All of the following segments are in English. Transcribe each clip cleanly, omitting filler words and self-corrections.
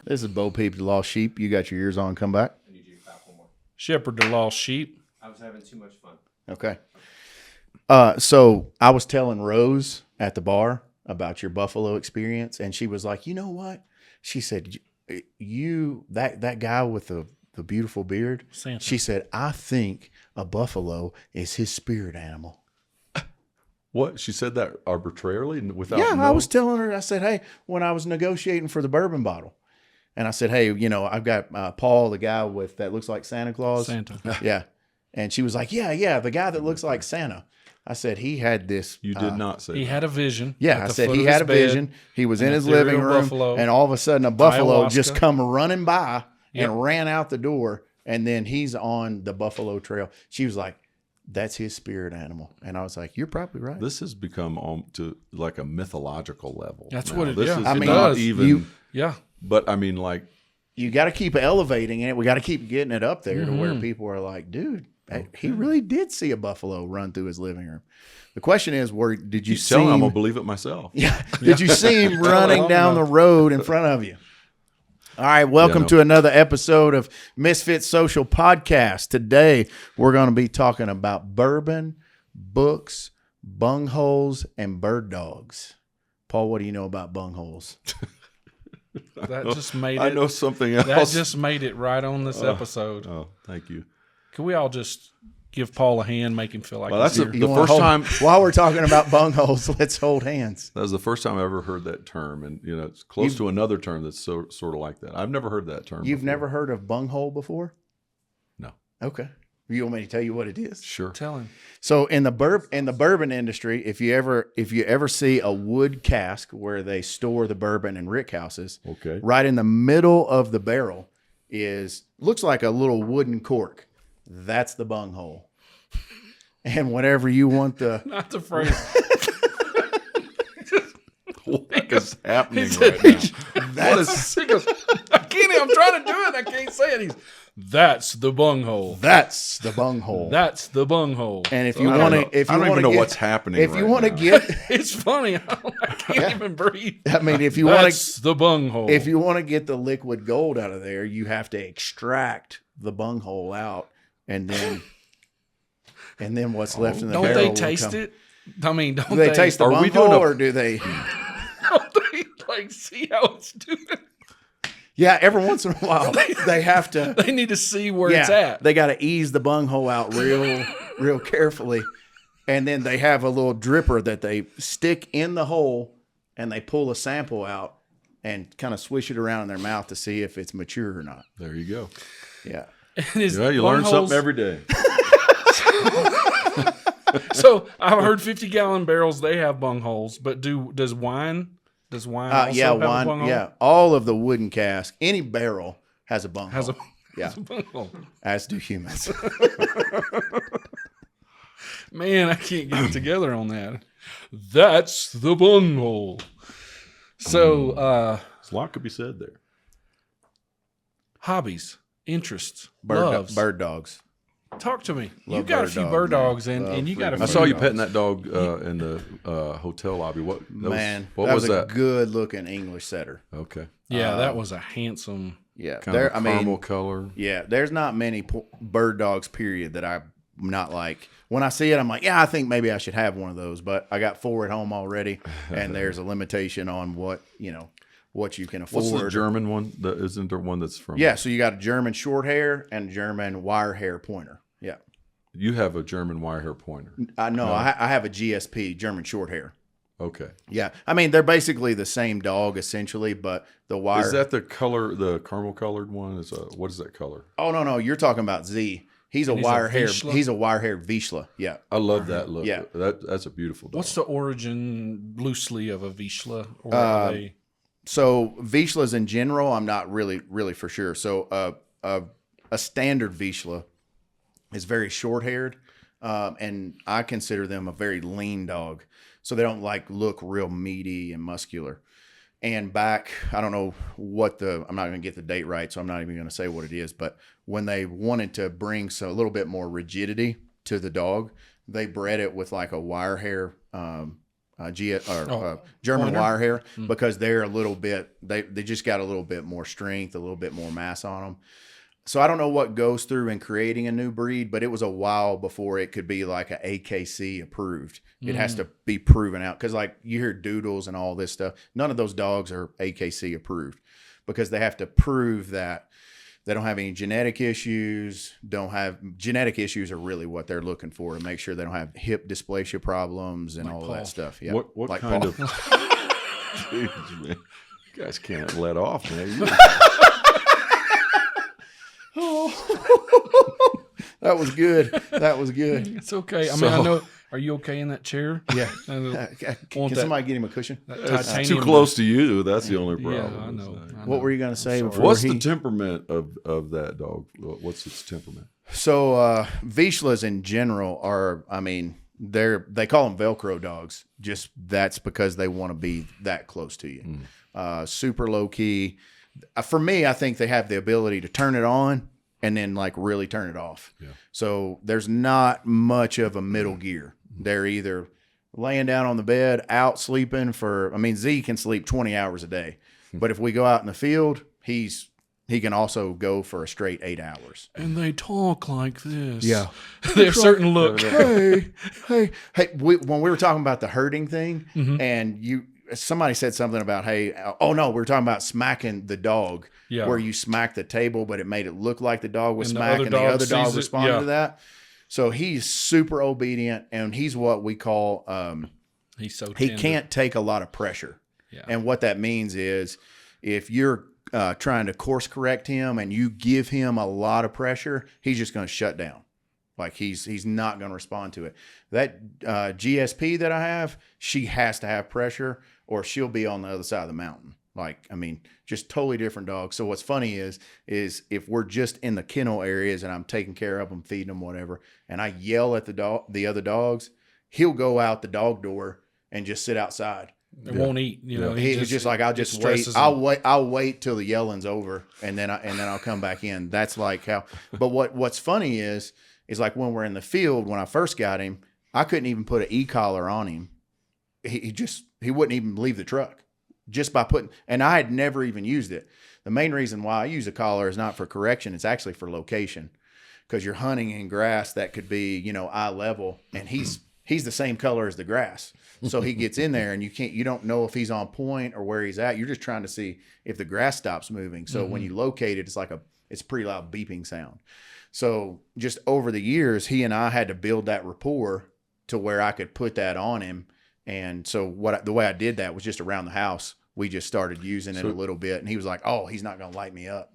This is Bo Peep, the Lost Sheep. You got your ears on. Come back. I need you to clap one more. Shepherd the lost sheep. I was having too much fun. Okay. So I was telling Rose at the bar about your Buffalo experience, and she was like, "You know what?" She said, "You that guy with the beautiful beard." Santa. She said, "I think a buffalo is his spirit animal." What? She said that arbitrarily without Yeah, I knowing? was telling her. I said, "Hey," when I was negotiating for the bourbon bottle, and I said, "Hey, I've got Paul, the guy with that looks like Santa Claus." Santa. Yeah, and she was like, "Yeah, the guy that looks like Santa." I said he had this. You did not say He that. had a vision. Yeah, at I the said foot he of had his a bed. vision. He was in an his living ethereal room, buffalo. and all of a sudden a buffalo Ayahuasca. just come running by Yep. and ran out the door, and then he's on the buffalo trail. She was like, "That's his spirit animal," and I was like, "You're probably right." This has become to like a mythological level. That's now. what it- This yeah. is I mean, not does. even. Yeah. But I mean, like, You got to keep elevating it. We got to keep getting it up there to where Mm-hmm. people are like, "Dude, he really did see a buffalo run through his living room." The question is, where did you you see tell me I'm him? gonna believe it myself. Yeah. Did you see him running long down the enough. road in front of you? All right, welcome to another episode of Misfits Social Podcast. Today, we're going to be talking about bourbon, books, bungholes, and bird dogs. Paul, what do you know about bungholes? That just made it. I know something else. That just made it right on this episode. Oh, thank you. Can we all just give Paul a hand, make him feel like Well, he's that's here? the wanna first hold- time. While we're talking about bungholes, let's hold hands. That was the first time I ever heard that term, and it's close to another term that's sort of like that. I've never heard that term. You've before. never heard of bunghole before? No. Okay. You want me to tell you what it is? Sure. Tell him. So in the bourbon industry, if you ever see a wood cask where they store the bourbon in rick houses, Okay. right in the middle of the barrel looks like a little wooden cork. That's the bunghole. And whenever you want the Not the phrase. What is happening said- right now? What is? He goes, I can't. I'm trying to do it. I can't say it. That's the bunghole. that's the bunghole. That's the bunghole. And if you I don't want know. to, if I you don't want even to know get, what's happening. if you right want to now. get, It's funny. I can't even breathe. I mean, if you want to, That's the bunghole. if you want to get the liquid gold out of there, you have to extract the bunghole out, and then what's left in the don't barrel they will taste come. it? I mean, don't Do they taste the Are we bunghole, doing a- or do they? Don't they like see how it's doing? Yeah, every once in a while they have to. They need to see where it's at. They got to ease the bunghole out real carefully, and then they have a little dripper that they stick in the hole, and they pull a sample out and kind of swish it around in their mouth to see if it's mature or not. There you go. Yeah. And is Yeah, you learn bungholes- something every day. So I've heard 50-gallon barrels. They have bungholes, but does wine? Does wine? Also Yeah, have a wine. bunghole? Yeah, all of the wooden cask, any barrel has a bunghole. Has a yeah, bunghole. as do humans. Man, I can't get it together on that. That's the bunghole. So, A lot could be said there. hobbies, interests, loves. Bird dogs. Talk to me. Love You got a bird few dogs, bird man. dogs, and Love you got a freaking few. I saw you dogs. petting that dog in the hotel lobby. What That was a good looking English setter. Okay. Yeah, that was a handsome. Yeah, Kind of a caramel color. yeah, there's not many bird dogs. Period. That I'm not like. When I see it, I'm like, yeah, I think maybe I should have one of those. But I got 4 at home already, and there's a limitation on what you can afford. What's the German one? Isn't there one that's from? Yeah, so you got a German short hair and a German wire hair pointer. Yeah. You have a German wire hair pointer. I know. I have a GSP, German short hair. Okay. Yeah. I mean, they're basically the same dog essentially, but the wire. Is that the color, the caramel colored one? What is that color? Oh, no. You're talking about Z. He's a And he's a wire hair. Vizsla? He's a wire hair Vizsla. Yeah. I love that look. Yeah. That's a beautiful dog. What's the origin loosely of a Vizsla? Or are they? So Vizslas in general, I'm not really for sure. So a standard Vizsla is very short haired, and I consider them a very lean dog. So they don't look real meaty and muscular. And back, I don't know I'm not going to get the date right, so I'm not even going to say what it is. But when they wanted to bring a little bit more rigidity to the dog, they bred it with like a wire hair German Pointer? wire hair because they're a little bit they just got a little bit more strength, a little bit more mass on them. So I don't know what goes through in creating a new breed, but it was a while before it could be like a AKC approved. It has to be proven out because like you hear doodles and all this stuff. None of those dogs are AKC approved because they have to prove that they don't have any genetic issues. Genetic issues are really what they're looking for to make sure they don't have hip dysplasia problems and Like all Paul. that stuff. Yeah. What like kind Paul. of? Jeez, man. You guys can't let off, man. That was good. That was good. It's okay. I mean, I know. Are you okay in that chair? Yeah. Want Can that- somebody get him a cushion? that It's titanium- too close to you. That's the only problem. Yeah, I know. What were you going to say before What's the temperament of that dog? What's its temperament? So Vizslas in general are, I mean, they call them Velcro dogs. Just that's because they want to be that close to you. Super low key. For me, I think they have the ability to turn it on and then like really turn it off. Yeah. So there's not much of a middle gear. They're either laying down on the bed, out sleeping Z can sleep 20 hours a day. But if we go out in the field, he can also go for a straight 8 hours. And they talk like this. Yeah. They have certain look. Hey. When we were talking about the herding thing and somebody said something about, we were talking about smacking the dog where you smack the table, but it made it look like the dog was smacking. The other dog responded to that. So he's super obedient and he's what we call, He's so he tender. can't take a lot of pressure. Yeah. And what that means is if you're trying to course correct him and you give him a lot of pressure, he's just going to shut down. Like he's not going to respond to it. That GSP that I have, she has to have pressure or she'll be on the other side of the mountain. Like, I mean, just totally different dogs. So what's funny is if we're just in the kennel areas and I'm taking care of them, feeding them, whatever, and I yell at the other dogs, he'll go out the dog door and just sit outside. It won't eat. You know, He's just like, I'll just wait. I'll wait till the yelling's over and then I'll come back in. That's like how. But what's funny is like when we're in the field, when I first got him, I couldn't even put an e-collar on him. He wouldn't even leave the truck just by putting, and I had never even used it. The main reason why I use a collar is not for correction. It's actually for location because you're hunting in grass that could be, eye level and he's the same color as the grass. So he gets in there and you don't know if he's on point or where he's at. You're just trying to see if the grass stops moving. So when you locate it, it's a pretty loud beeping sound. So just over the years, he and I had to build that rapport to where I could put that on him. And so the way I did that was just around the house. We just started using it a little bit, and he was like, "Oh, he's not going to light me up,"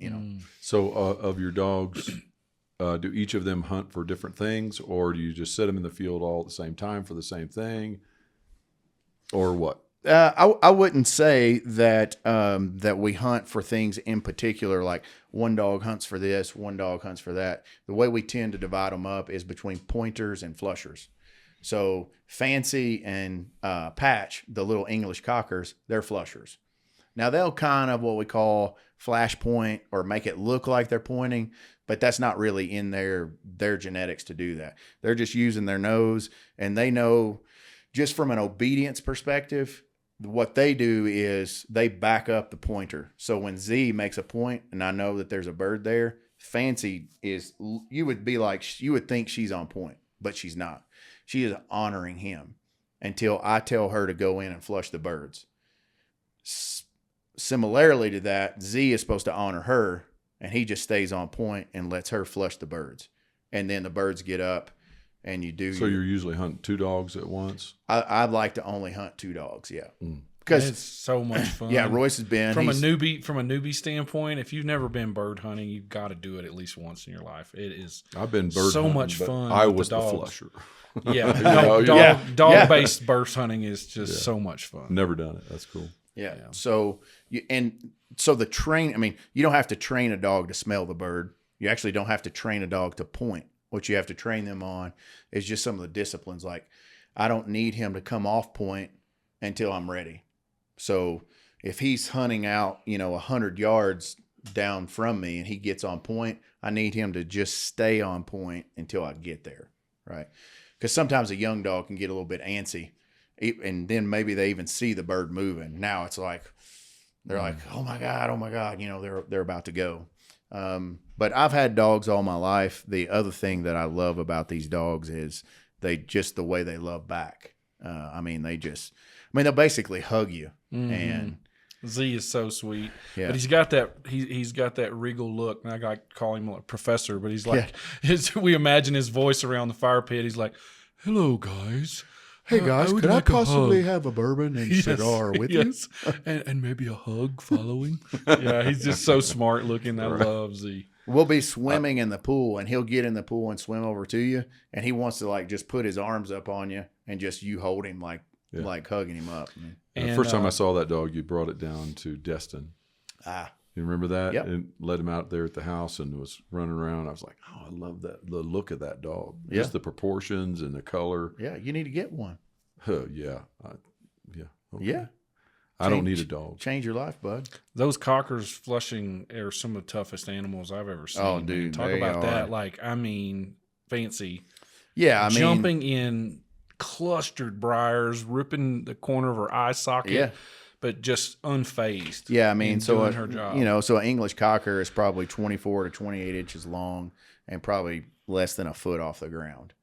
So of your dogs, do each of them hunt for different things, or do you just set them in the field all at the same time for the same thing, or what? I wouldn't say that that we hunt for things in particular. Like one dog hunts for this, one dog hunts for that. The way we tend to divide them up is between pointers and flushers. So Fancy and Patch, the little English cockers, they're flushers. Now they'll kind of what we call flash point or make it look like they're pointing, but that's not really in their genetics to do that. They're just using their nose, and they know just from an obedience perspective, what they do is they back up the pointer. So when Z makes a point and I know that there's a bird there, Fancy you would think she's on point, but she's not. She is honoring him until I tell her to go in and flush the birds. Similarly to that, Z is supposed to honor her, and he just stays on point and lets her flush the birds. And then the birds get up, and you do. So you're usually hunting 2 dogs at once? I'd like to only hunt 2 dogs, yeah. Because it's so much fun. Yeah, Royce has been from a newbie standpoint. If you've never been bird hunting, you've got to do it at least once in your life. It is. I've been bird so hunting, much but fun. I with was the the dogs. flusher. Yeah, dog-based burst hunting is just so much fun. Never done it. That's cool. Yeah. So the train. I mean, you don't have to train a dog to smell the bird. You actually don't have to train a dog to point. What you have to train them on is just some of the disciplines. Like, I don't need him to come off point until I'm ready. So if he's hunting out, 100 yards down from me and he gets on point, I need him to just stay on point until I get there. Right. Because sometimes a young dog can get a little bit antsy and then maybe they even see the bird moving. Now it's like they're like, oh my god, you know, they're about to go. But I've had dogs all my life. The other thing that I love about these dogs is the way they love back. They'll basically hug you. And Z is so sweet, Yeah. but he's got that regal look. And I got to call him a professor, but he's like, we imagine his voice around the fire pit. He's like, "Hello, guys. hey guys, would could I like a possibly hug." have a bourbon and Yes, cigar with yes. and maybe a hug following. Yeah, he's just so smart looking. I love Z. you? We'll be swimming in the pool, and he'll get in the pool and swim over to you, and he wants to like just put his arms up on you and just you hold him like hugging him up. And the first time I saw that dog, you brought it down to Destin. You remember that? Yep. And let him out there at the house and was running around. I was like, oh, I love that. The look of that dog. Yeah. Just the proportions and the color. Yeah, you need to get one. Yeah. Okay. Yeah. I don't need a dog. Change your life, bud. Those cockers flushing are some of the toughest animals I've ever seen. Oh, man. dude, Talk they about are. that. Like, I mean, fancy. Yeah, I mean, Jumping in clustered briars, ripping the corner of her eye socket. Yeah. But just unfazed. Yeah, I mean, in so doing her job. you know, so an English cocker is probably 24 to 28 inches long and probably less than a foot off the ground.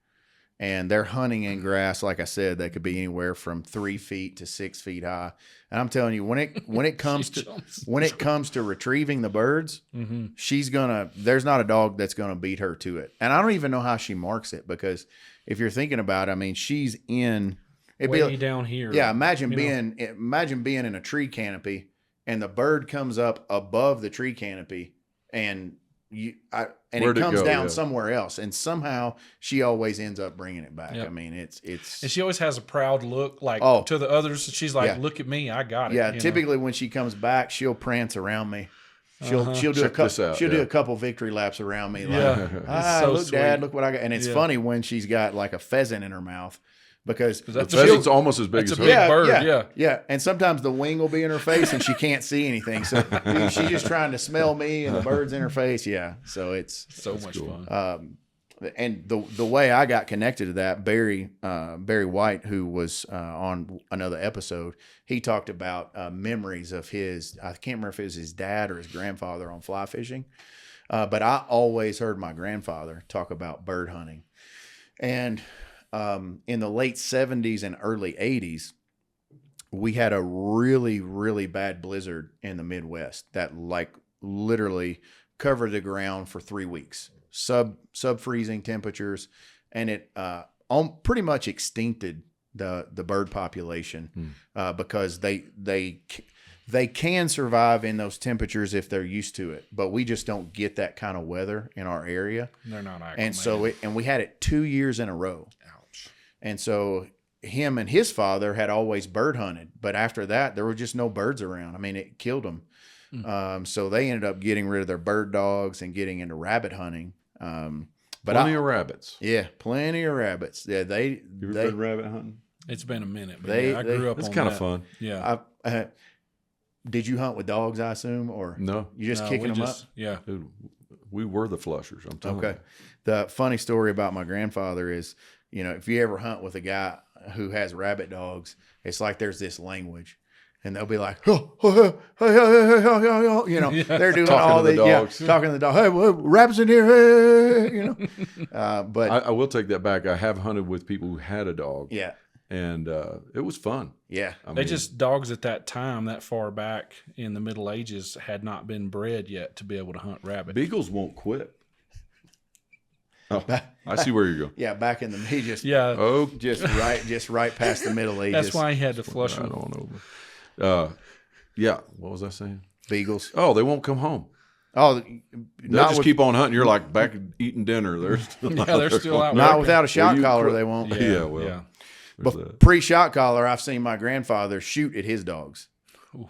And they're hunting in grass, like I said, they could be anywhere from 3 feet to 6 feet high. And I'm telling you, when it comes to retrieving the birds, there's not a dog that's gonna beat her to it. And I don't even know how she marks it, because if you're thinking about it, I mean, she's in. Way down here. Yeah, imagine being in a tree canopy and the bird comes up above the tree canopy and it comes down somewhere else, and somehow she always ends up bringing it back. Yep. I mean, it's And she always has a proud look, like to the others. She's like, "Look at me, I got it." Yeah, you typically when she comes back, she'll prance around me. She'll do Check this out, do a couple victory laps around me. Like, Yeah. So look, sweet. Dad, look what I got. And it's funny when she's got like a pheasant in her mouth, because The pheasant's almost as big That's as a her. big bird. Yeah. And sometimes the wing will be in her face and she can't see anything. So she's just trying to smell me, and the bird's in her face. Yeah. So it's So much fun. and the way I got connected to that, Barry White, who was on another episode, he talked about memories of his. I can't remember if it was his dad or his grandfather on fly fishing, but I always heard my grandfather talk about bird hunting, and in the late 70s and early 80s, we had a really, really bad blizzard in the Midwest that like literally covered the ground for 3 weeks, sub freezing temperatures, and it pretty much extincted the bird population because they can survive in those temperatures if they're used to it, but we just don't get that kind of weather in our area. They're not acclimated. And so we had it 2 years in a row. Ouch. And so him and his father had always bird hunted, but after that, there were just no birds around. I mean, it killed them. So they ended up getting rid of their bird dogs and getting into rabbit hunting. But Plenty of rabbits. Yeah, plenty of rabbits. Yeah, You ever been rabbit hunting? It's been a minute, but They- I grew up It's on kind of that. fun. Yeah. Did you hunt with dogs, I assume, or No. you just No, kicking we them just- up? Yeah. Dude, we were the flushers. I'm telling Okay. you. The funny story about my grandfather is, you know, if you ever hunt with a guy who has rabbit dogs, it's like there's this language, and they'll be like, oh, oh, oh, oh, you know, they're doing Talking all to the the dogs. talking to the dog. Hey, well, rabbits in here, hey, you know. But I will take that back. I have hunted with people who had a dog, yeah, and it was fun. yeah, They just, dogs at that time, that far back in the Middle Ages, had not been bred yet to be able to hunt rabbit. Beagles won't quit. Oh, I see where you're going. yeah. Back in the he just Oh, just right past the Middle Ages. That's why he had to flush I them. don't know. Yeah. What was I saying? Beagles. Oh, they won't come home. Oh, They'll not just with, keep on hunting. You're like back eating dinner. They're still Yeah, they're still out. not working. without a shot you collar. quit? They won't. Yeah, well, yeah. there's But that. pre-shot collar, I've seen my grandfather shoot at his dogs.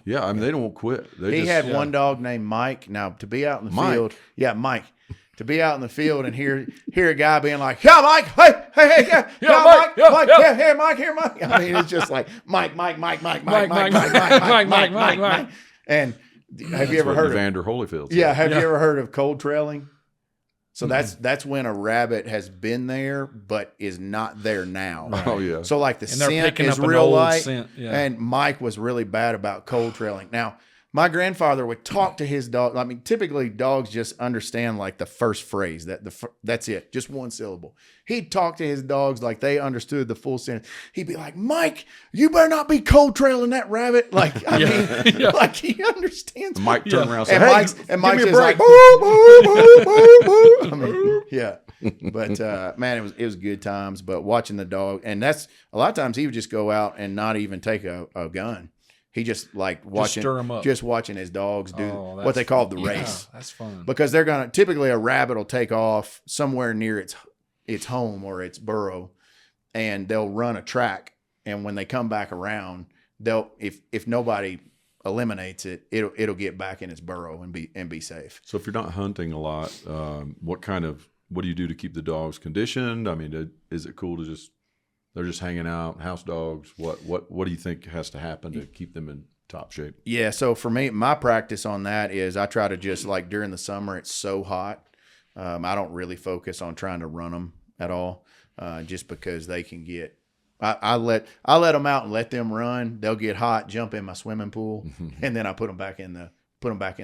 Yeah, I mean they don't quit. They He just, had one dog named Mike. Now to be out in the Mike? field, yeah, Mike. To be out in the field and hear a guy being like, "Yeah, Mike, hey, yeah, Mike, yeah, Mike, yeah. yeah, here, Mike, here, Mike." I mean, it's just like Mike. And have you ever heard of? Evander Holyfield. Yeah, have you ever heard of cold trailing? So that's when a rabbit has been there but is not there now. Right. Oh yeah. So like the And they're scent picking is up an real old light, scent, yeah. and Mike was really bad about cold trailing. Now, my grandfather would talk to his dog. I mean, typically dogs just understand like the first phrase. That's it, just one syllable. He'd talk to his dogs like they understood the full sentence. He'd be like, "Mike, you better not be cold trailing that rabbit." Like I mean, like he understands. Mike turned around and And said, "Hey, Mike's give me a just break." like, boo, boo, boo, boo, boo. I mean, yeah. But man, it was good times. But watching the dog, and that's a lot of times he would just go out and not even take a gun. He just like watching, stir 'em up. just watching his dogs do Oh, what that's they call fun. the Yeah, race, that's fun. because they're gonna typically a rabbit will take off somewhere near its home or its burrow, and they'll run a track. And when they come back around, they'll if nobody eliminates it, it'll get back in its burrow and be safe. So if you're not hunting a lot, what do you do to keep the dogs conditioned? I mean, is it cool to they're just hanging out, house dogs? What do you think has to happen to keep them in top shape? Yeah, so for me, my practice on that is I try to just like during the summer, it's so hot. I don't really focus on trying to run them at all, just because they can get. I let them out and let them run. They'll get hot, jump in my swimming pool, and then I put them back in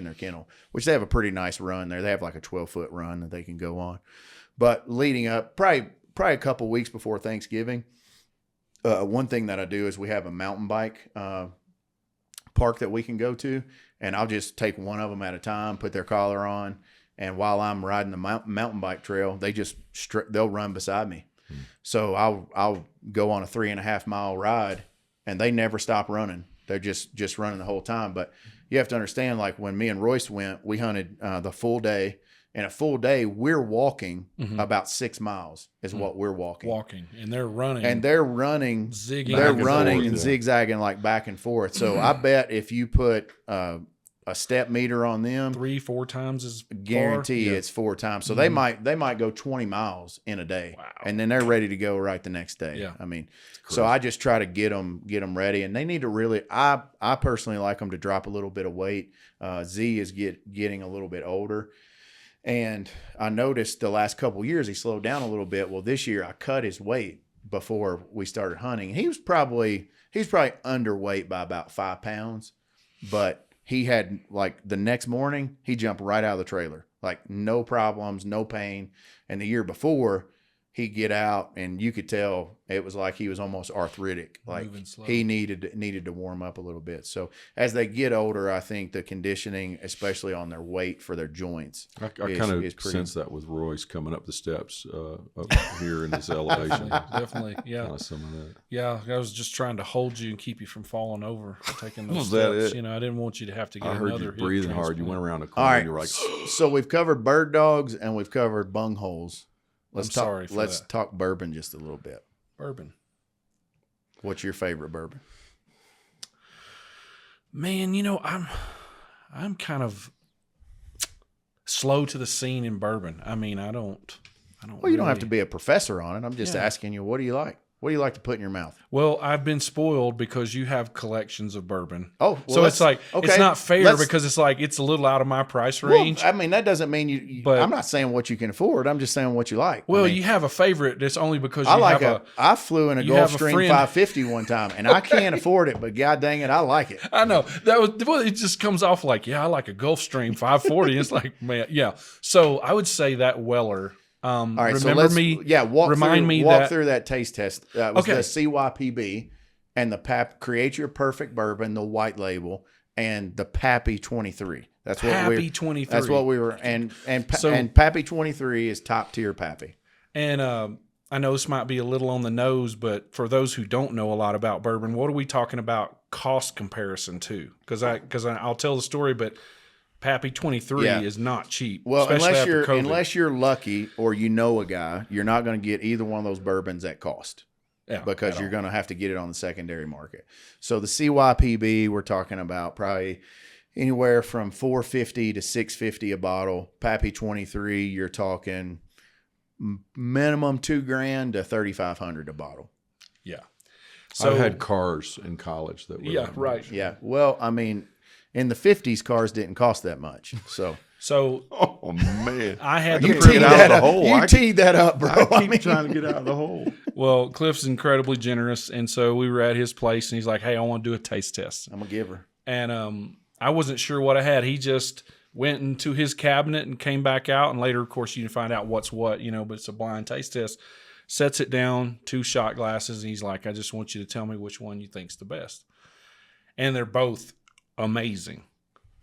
their kennel, which they have a pretty nice run there. They have like a 12-foot run that they can go on. But leading up, probably a couple weeks before Thanksgiving, one thing that I do is we have a mountain bike park that we can go to, and I'll just take one of them at a time, put their collar on, and while I'm riding the mountain bike trail, they'll run beside me. So I'll go on a 3.5 mile ride, and they never stop running. They're just running the whole time. But you have to understand, like when me and Royce went, we hunted the full day. And a full day, we're walking about 6 miles is what we're walking. And they're running. And they're running, Zigging they're back and running forth, and yeah. zigzagging like back and forth. So I bet if you put a step meter on them, 3-4 times as guarantee far? Yeah. it's 4 times. So they might go 20 miles in a day. Wow. And then they're ready to go right the next day. Yeah. I mean, so I just try to get them ready, and they need to really, I personally like them to drop a little bit of weight. Z is getting a little bit older. And I noticed the last couple of years he slowed down a little bit. Well, this year I cut his weight before we started hunting. He was probably underweight by about 5 pounds, but he had like the next morning he jumped right out of the trailer, like no problems, no pain. And the year before he'd get out and you could tell it was like he was almost arthritic. Like he needed to warm up a little bit. So as they get older, I think the conditioning, especially on their weight for their joints, I kind of sense that with Royce coming up the steps up here in this elevation. Definitely, yeah. Kind of some of that. Yeah, I was just trying to hold you and keep you from falling over, taking those Was that steps. it? You know, I didn't want you to have to get I heard another you hip breathing hard. You transplant. went around a All corner right. and you're like, So we've covered bird dogs and we've covered bungholes. I'm sorry for Let's that. talk bourbon just a little bit. Bourbon. What's your favorite bourbon? Man, you know, I'm kind of slow to the scene in bourbon. I mean, I don't. Well, you don't have to be a professor on it. I'm just asking you, what do you like? What do you like to put in your mouth? Well, I've been spoiled because you have collections of bourbon. Oh, well, so it's like okay, it's not fair let's- because it's like it's a little out of my price Well, range. I mean, that doesn't mean you. But- I'm not saying what you can afford. I'm just saying what you like. well, I mean, you have a favorite. That's only because you I like have I flew in a you have a Gulfstream friend- 550 one time, and I can't afford it, but god dang it, I like it. I know it just comes off like, yeah, I like a Gulfstream 540. It's like, man, yeah. So I would say that Weller. All right, remember so let's me. walk through that taste test. That was Okay. the CYPB and the Create Your Perfect Bourbon, the white label, and the Pappy 23. That's what Pappy 23. That's what we were, and So- Pappy 23 is top tier Pappy. And I know this might be a little on the nose, but for those who don't know a lot about bourbon, what are we talking about cost comparison to? Because I'll tell the story, but Pappy 23 Yeah. is not cheap. Well, especially after COVID. unless you're lucky or you know a guy, you're not going to get either one of those bourbons at cost. Yeah, Because at you're all. going to have to get it on the secondary market. So the CYPB, we're talking about probably anywhere from $450 to $650 a bottle. Pappy 23, you're talking minimum $2,000 to $3,500 a bottle. Yeah. So I had cars in college that were Yeah, right. Yeah. Well, I mean, in the 50s, cars didn't cost that much. So So Oh man, I had keep the trying to get out of the hole. You teed that up, bro. I keep trying to get out of the hole. Well, Cliff's incredibly generous, and so we were at his place, and he's like, "Hey, I want to do a taste test." I'm a giver. And I wasn't sure what I had. He just went into his cabinet and came back out, and later, of course, you can find out what's what, but it's a blind taste test. Sets it down, 2 shot glasses, and he's like, "I just want you to tell me which one you think's the best." And they're both amazing.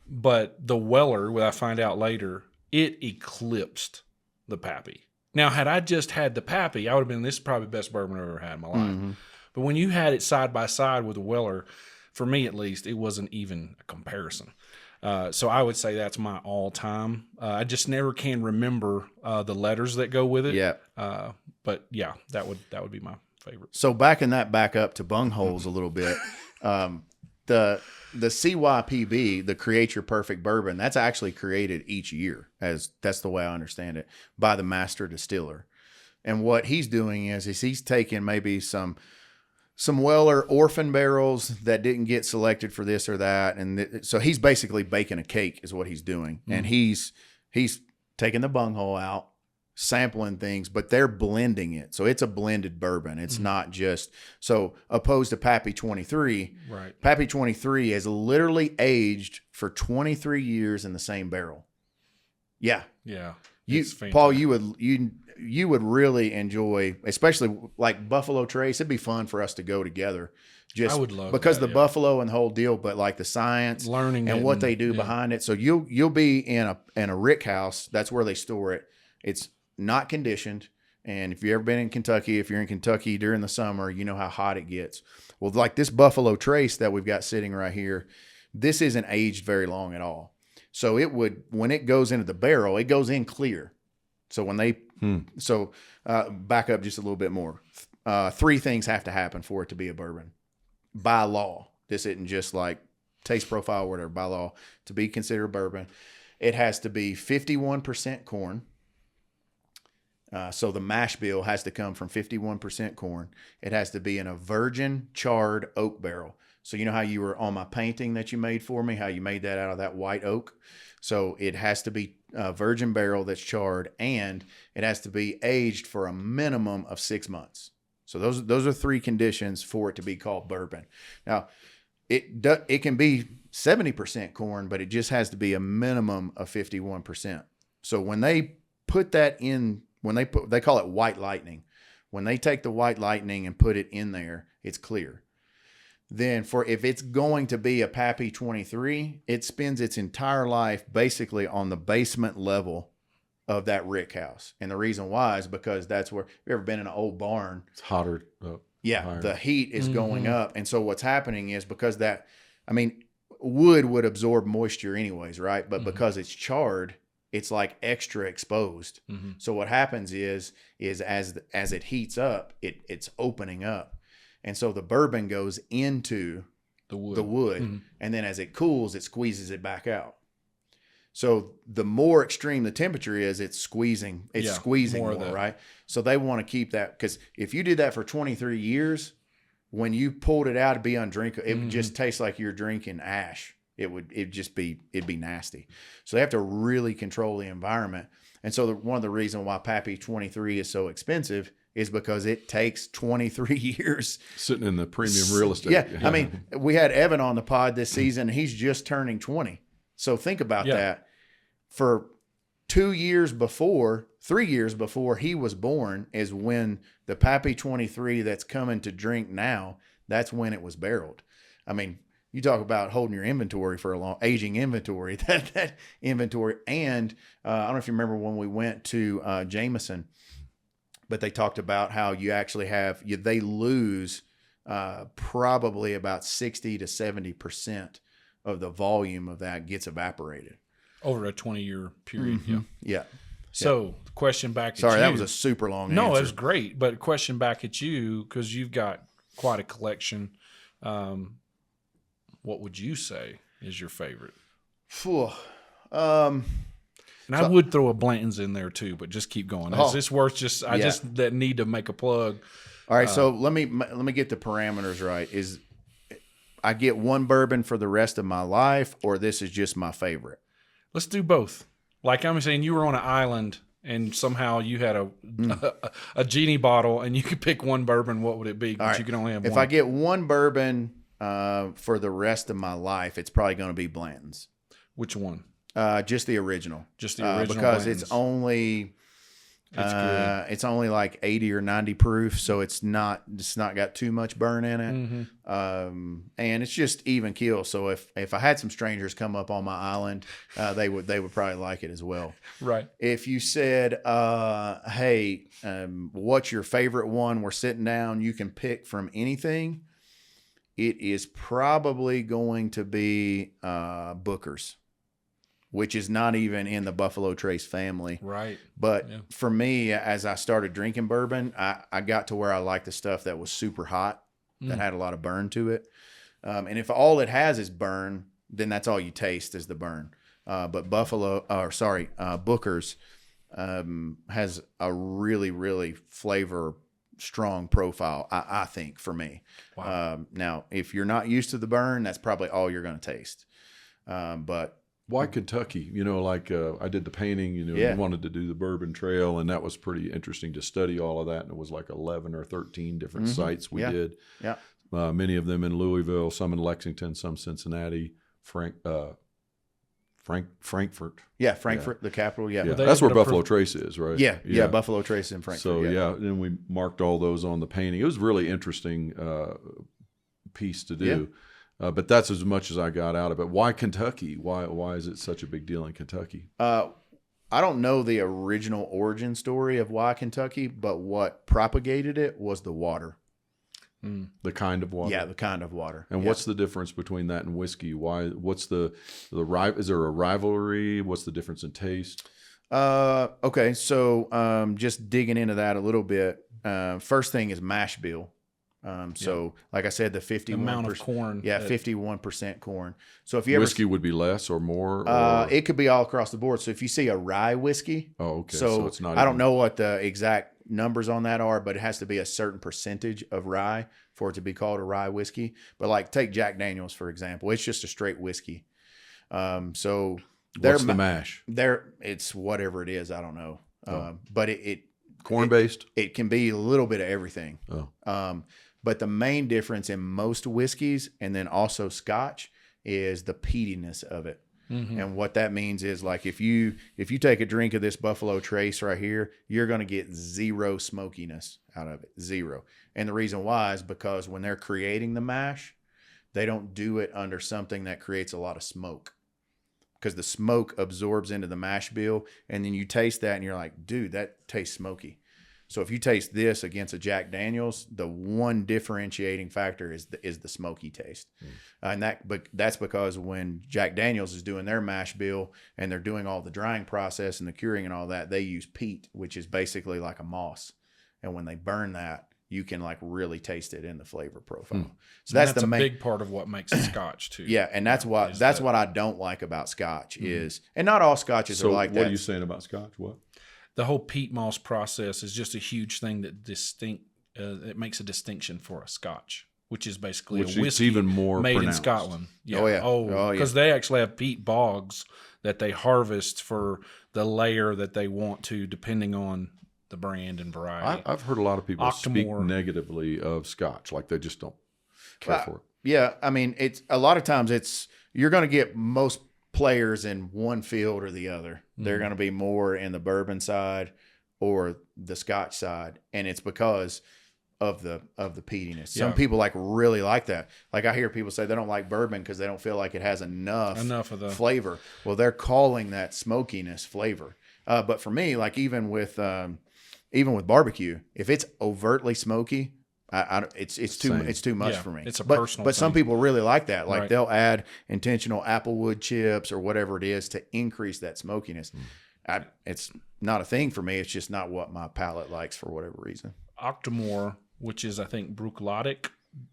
But the Weller, what I find out later, it eclipsed the Pappy. Now, had I just had the Pappy, I would have been, this is probably the best bourbon I've ever had in my life. Mm-hmm. But when you had it side by side with the Weller, for me at least, it wasn't even a comparison. So I would say that's my all-time. I just never can remember the letters that go with it. Yeah. But yeah, that would be my favorite. So backing that back up to bungholes a little bit, the CYPB, the Create Your Perfect Bourbon, that's actually created each year, as that's the way I understand it, by the master distiller. And what he's doing is he's taking maybe some Weller orphan barrels that didn't get selected for this or that, and so he's basically baking a cake is what he's doing. Mm-hmm. And he's taking the bunghole out, sampling things, but they're blending it. So it's a blended bourbon. It's not just so opposed to Pappy 23. Right. Pappy 23 has literally aged for 23 years in the same barrel. Yeah. Yeah. Paul, you would really enjoy, especially like Buffalo Trace. It'd be fun for us to go together. Just I would love because that, the Buffalo and the whole deal, but like the science, learning and what they do behind it. So you'll be in a rick house. That's where they store it. It's not conditioned. And if you've ever been in Kentucky, if you're in Kentucky during the summer, you know how hot it gets. Well, like this Buffalo Trace that we've got sitting right here, this isn't aged very long at all. So when it goes into the barrel, it goes in clear. So when back up just a little bit more. 3 things have to happen for it to be a bourbon by law. This isn't just like taste profile or whatever. By law, to be considered bourbon, it has to be 51% corn. So the mash bill has to come from 51% corn. It has to be in a virgin charred oak barrel. So you know how you were on my painting that you made for me, how you made that out of that white oak? So it has to be a virgin barrel that's charred, and it has to be aged for a minimum of 6 months. So those are 3 conditions for it to be called bourbon. Now, it can be 70% corn, but it just has to be a minimum of 51%. So when they put that in, they call it white lightning. When they take the white lightning and put it in there, it's clear. Then if it's going to be a Pappy 23, it spends its entire life basically on the basement level of that rick house. And the reason why is because that's where, if you've ever been in an old barn, it's hotter up. Yeah, higher. The heat is going up. And so what's happening is because wood would absorb moisture anyways, right? But because it's charred, it's like extra exposed. Mm-hmm. So what happens is as it heats up, it's opening up. And so the bourbon goes into the wood, mm-hmm. and then as it cools, it squeezes it back out. So the more extreme the temperature is, it's squeezing more, right? So they want to keep that, because if you did that for 23 years, when you pulled it out, it'd be undrinkable. It would just taste like you're drinking ash. It'd be nasty. So they have to really control the environment. And so one of the reasons why Pappy 23 is so expensive is because it takes 23 years. Sitting in the premium real estate. Yeah. I mean, we had Evan on the pod this season, and he's just turning 20. So think about that. For 3 years before he was born is when the Pappy 23 that's coming to drink now, that's when it was barreled. I mean, you talk about holding your inventory for a long, aging inventory, that inventory. And I don't know if you remember when we went to Jameson, but they talked about how you actually they lose probably about 60 to 70% of the volume of that gets evaporated. Over a 20-year period, mm-hmm. Yeah. So, question back at you. Sorry, that was a super long answer. No, it was great. But question back at you, because you've got quite a collection. What would you say is your favorite? I would throw a Blanton's in there too, but just keep going. Is this worth just that need to make a plug? All right, so let me get the parameters right. Is I get one bourbon for the rest of my life, or this is just my favorite? Let's do both. Like I'm saying, you were on an island and somehow you had a genie bottle and you could pick one bourbon. What would it be? But you can only have if one. I get one bourbon for the rest of my life, it's probably going to be Blanton's. Which one? Just the original. Just the original. Because Blanton's. it's only like 80 or 90 proof, so it's not got too much burn in it. Mm-hmm. And it's just even keel. So if I had some strangers come up on my island, they would probably like it as well. Right. If you said, hey, what's your favorite one? We're sitting down, you can pick from anything. It is probably going to be Booker's, which is not even in the Buffalo Trace family. Right. But for me, as I started drinking bourbon, I got to where I liked the stuff that was super hot, that had a lot of burn to it. And if all it has is burn, then that's all you taste is the burn. But Booker's has a really, really flavor strong profile, I think, for me. Wow. Now, if you're not used to the burn, that's probably all you're going to taste. But why Kentucky? I did the painting, you wanted to do the bourbon trail, and that was pretty interesting to study all of that. And it was like 11 or 13 different sites we did. Yeah. Many of them in Louisville, some in Lexington, some Cincinnati, Frankfurt. Yeah, Frankfurt, the capital. Yeah. Yeah. That's where Buffalo Trace is, right? Yeah. Buffalo Trace in Frankfurt. So, then we marked all those on the painting. It was a really interesting piece to do. Yeah. But that's as much as I got out of it. Why Kentucky? Why is it such a big deal in Kentucky? I don't know the original origin story of why Kentucky, but what propagated it was the water. The kind of water? Yeah, the kind of water. And what's the difference between that and whiskey? What's is there a rivalry? What's the difference in taste? Okay, so just digging into that a little bit. First thing is mash bill. Like I said, the 51% amount of corn. Yeah, 51% corn. So if you whiskey would be less or more? It could be all across the board. So if you see a rye whiskey, okay. So it's not. I don't know what the exact numbers on that are, but it has to be a certain percentage of rye for it to be called a rye whiskey. But like take Jack Daniel's for example, it's just a straight whiskey. So what's the mash? It's whatever it is. I don't know. But it corn based. It can be a little bit of everything. But the main difference in most whiskeys and then also Scotch is the peatiness of it. Mm-hmm. And what that means is like if you take a drink of this Buffalo Trace right here, you're going to get zero smokiness out of it. Zero. And the reason why is because when they're creating the mash, they don't do it under something that creates a lot of smoke. Because the smoke absorbs into the mash bill, and then you taste that and you're like, dude, that tastes smoky. So if you taste this against a Jack Daniel's, the one differentiating factor is the smoky taste. And that's because when Jack Daniel's is doing their mash bill and they're doing all the drying process and the curing and all that, they use peat, which is basically like a moss. And when they burn that, you can like really taste it in the flavor profile. So that's a big part of what makes a Scotch too. Yeah, and that's what I don't like about Scotch is, and not all Scotches are like that. What are you saying about Scotch? What? The whole peat moss process is just a huge thing that it makes a distinction for a Scotch, which is basically a whiskey even more made pronounced. in Scotland. Yeah. Oh yeah. Oh, because they actually have peat bogs that they harvest for the layer that they want to, depending on the brand and variety. I've heard a lot of people speak negatively of Scotch, like they just don't care for it. Yeah, I mean, it's a lot of times you're going to get most players in one field or the other. They're going to be more in the bourbon side or the Scotch side, and it's because of the peatiness. Some people really like that. Like I hear people say they don't like bourbon because they don't feel like it has enough of the flavor. Well, they're calling that smokiness flavor. But for me, like even with barbecue, if it's overtly smoky, it's too much for me. It's a personal but some thing. people really like that. Like they'll add intentional applewood chips or whatever it is to increase that smokiness. It's not a thing for me. It's just not what my palate likes for whatever reason. Octomore, which is I think Bruichladdich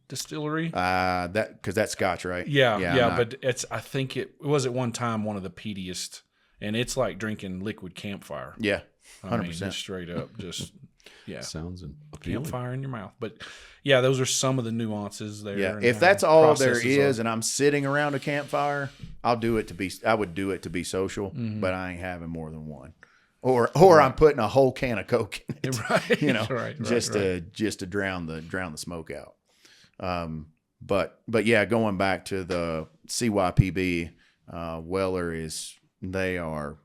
distillery. Because that's Scotch, right? Yeah. But I think it was at one time one of the peatiest, and it's like drinking liquid campfire. Yeah, 100%. I mean, just straight up, just Yeah. Sounds appealing. Campfire in your mouth. But yeah, those are some of the nuances there. Yeah, and if how that's all there processes is, are. and I'm sitting around a campfire, I would do it to be social, Mm-hmm. but I ain't having more than one, or I'm putting a whole can of Coke in it, Right. you know, Right. to drown the smoke out. But yeah, going back to the CYPB, Weller they are.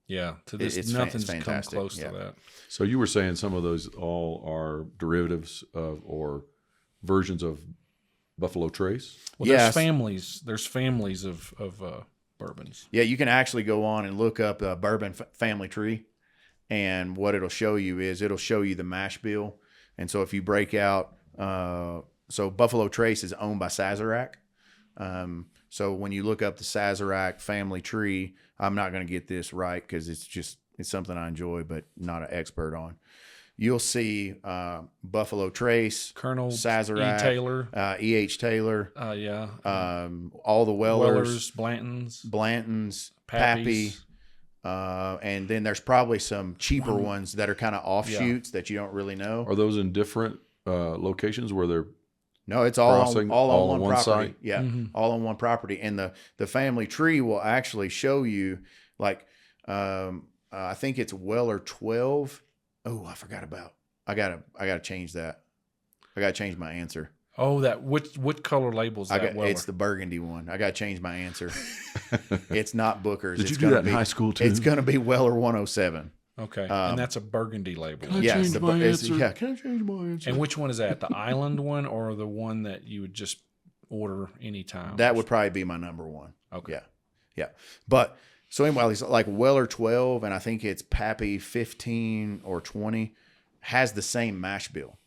Yeah. To this, It's nothing's come fantastic. close Yeah. to that. So you were saying some of those all are derivatives of or versions of Buffalo Trace? Well, Yes. There's families of bourbons. Yeah, you can actually go on and look up a bourbon family tree, and what it'll show you is it'll show you the mash bill. And so if you break out, so Buffalo Trace is owned by Sazerac. So when you look up the Sazerac family tree, I'm not going to get this right because it's something I enjoy, but not an expert on. You'll see Buffalo Trace, Colonel Sazerac, E. Taylor. E.H. Taylor, Yeah. all the Wellers, Blantons, Pappy, Pappies. and then there's probably some cheaper ones that are kind of offshoots that you don't really know. Are those in different locations where they're No, it's all crossing on one one property. site? Yeah, Mm-hmm. all on one property. And the family tree will actually show you, like, I think it's Weller 12. Oh, I forgot about. I gotta change that. I gotta change my answer. Oh, that what color labels that? Weller? It's the burgundy one. I gotta change my answer. It's not Booker's. Did It's you do gonna that in high school too? It's gonna be Weller 107. Okay, and that's a burgundy label. Yes, change my answer? yeah. Can I change my answer? And which one is that? The island one or the one that you would just order anytime? That would probably be my number one. Okay. Yeah. Yeah. But so anyway, it's like Weller 12, and I think it's Pappy 15 or 20, has the same mash bill,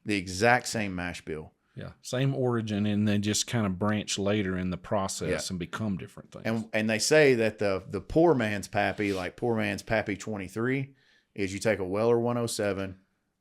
the exact same mash bill. Yeah, same origin, and they just kind of branch later in the process and become different things. And they say that the poor man's Pappy, like poor man's Pappy 23, is you take a Weller 107,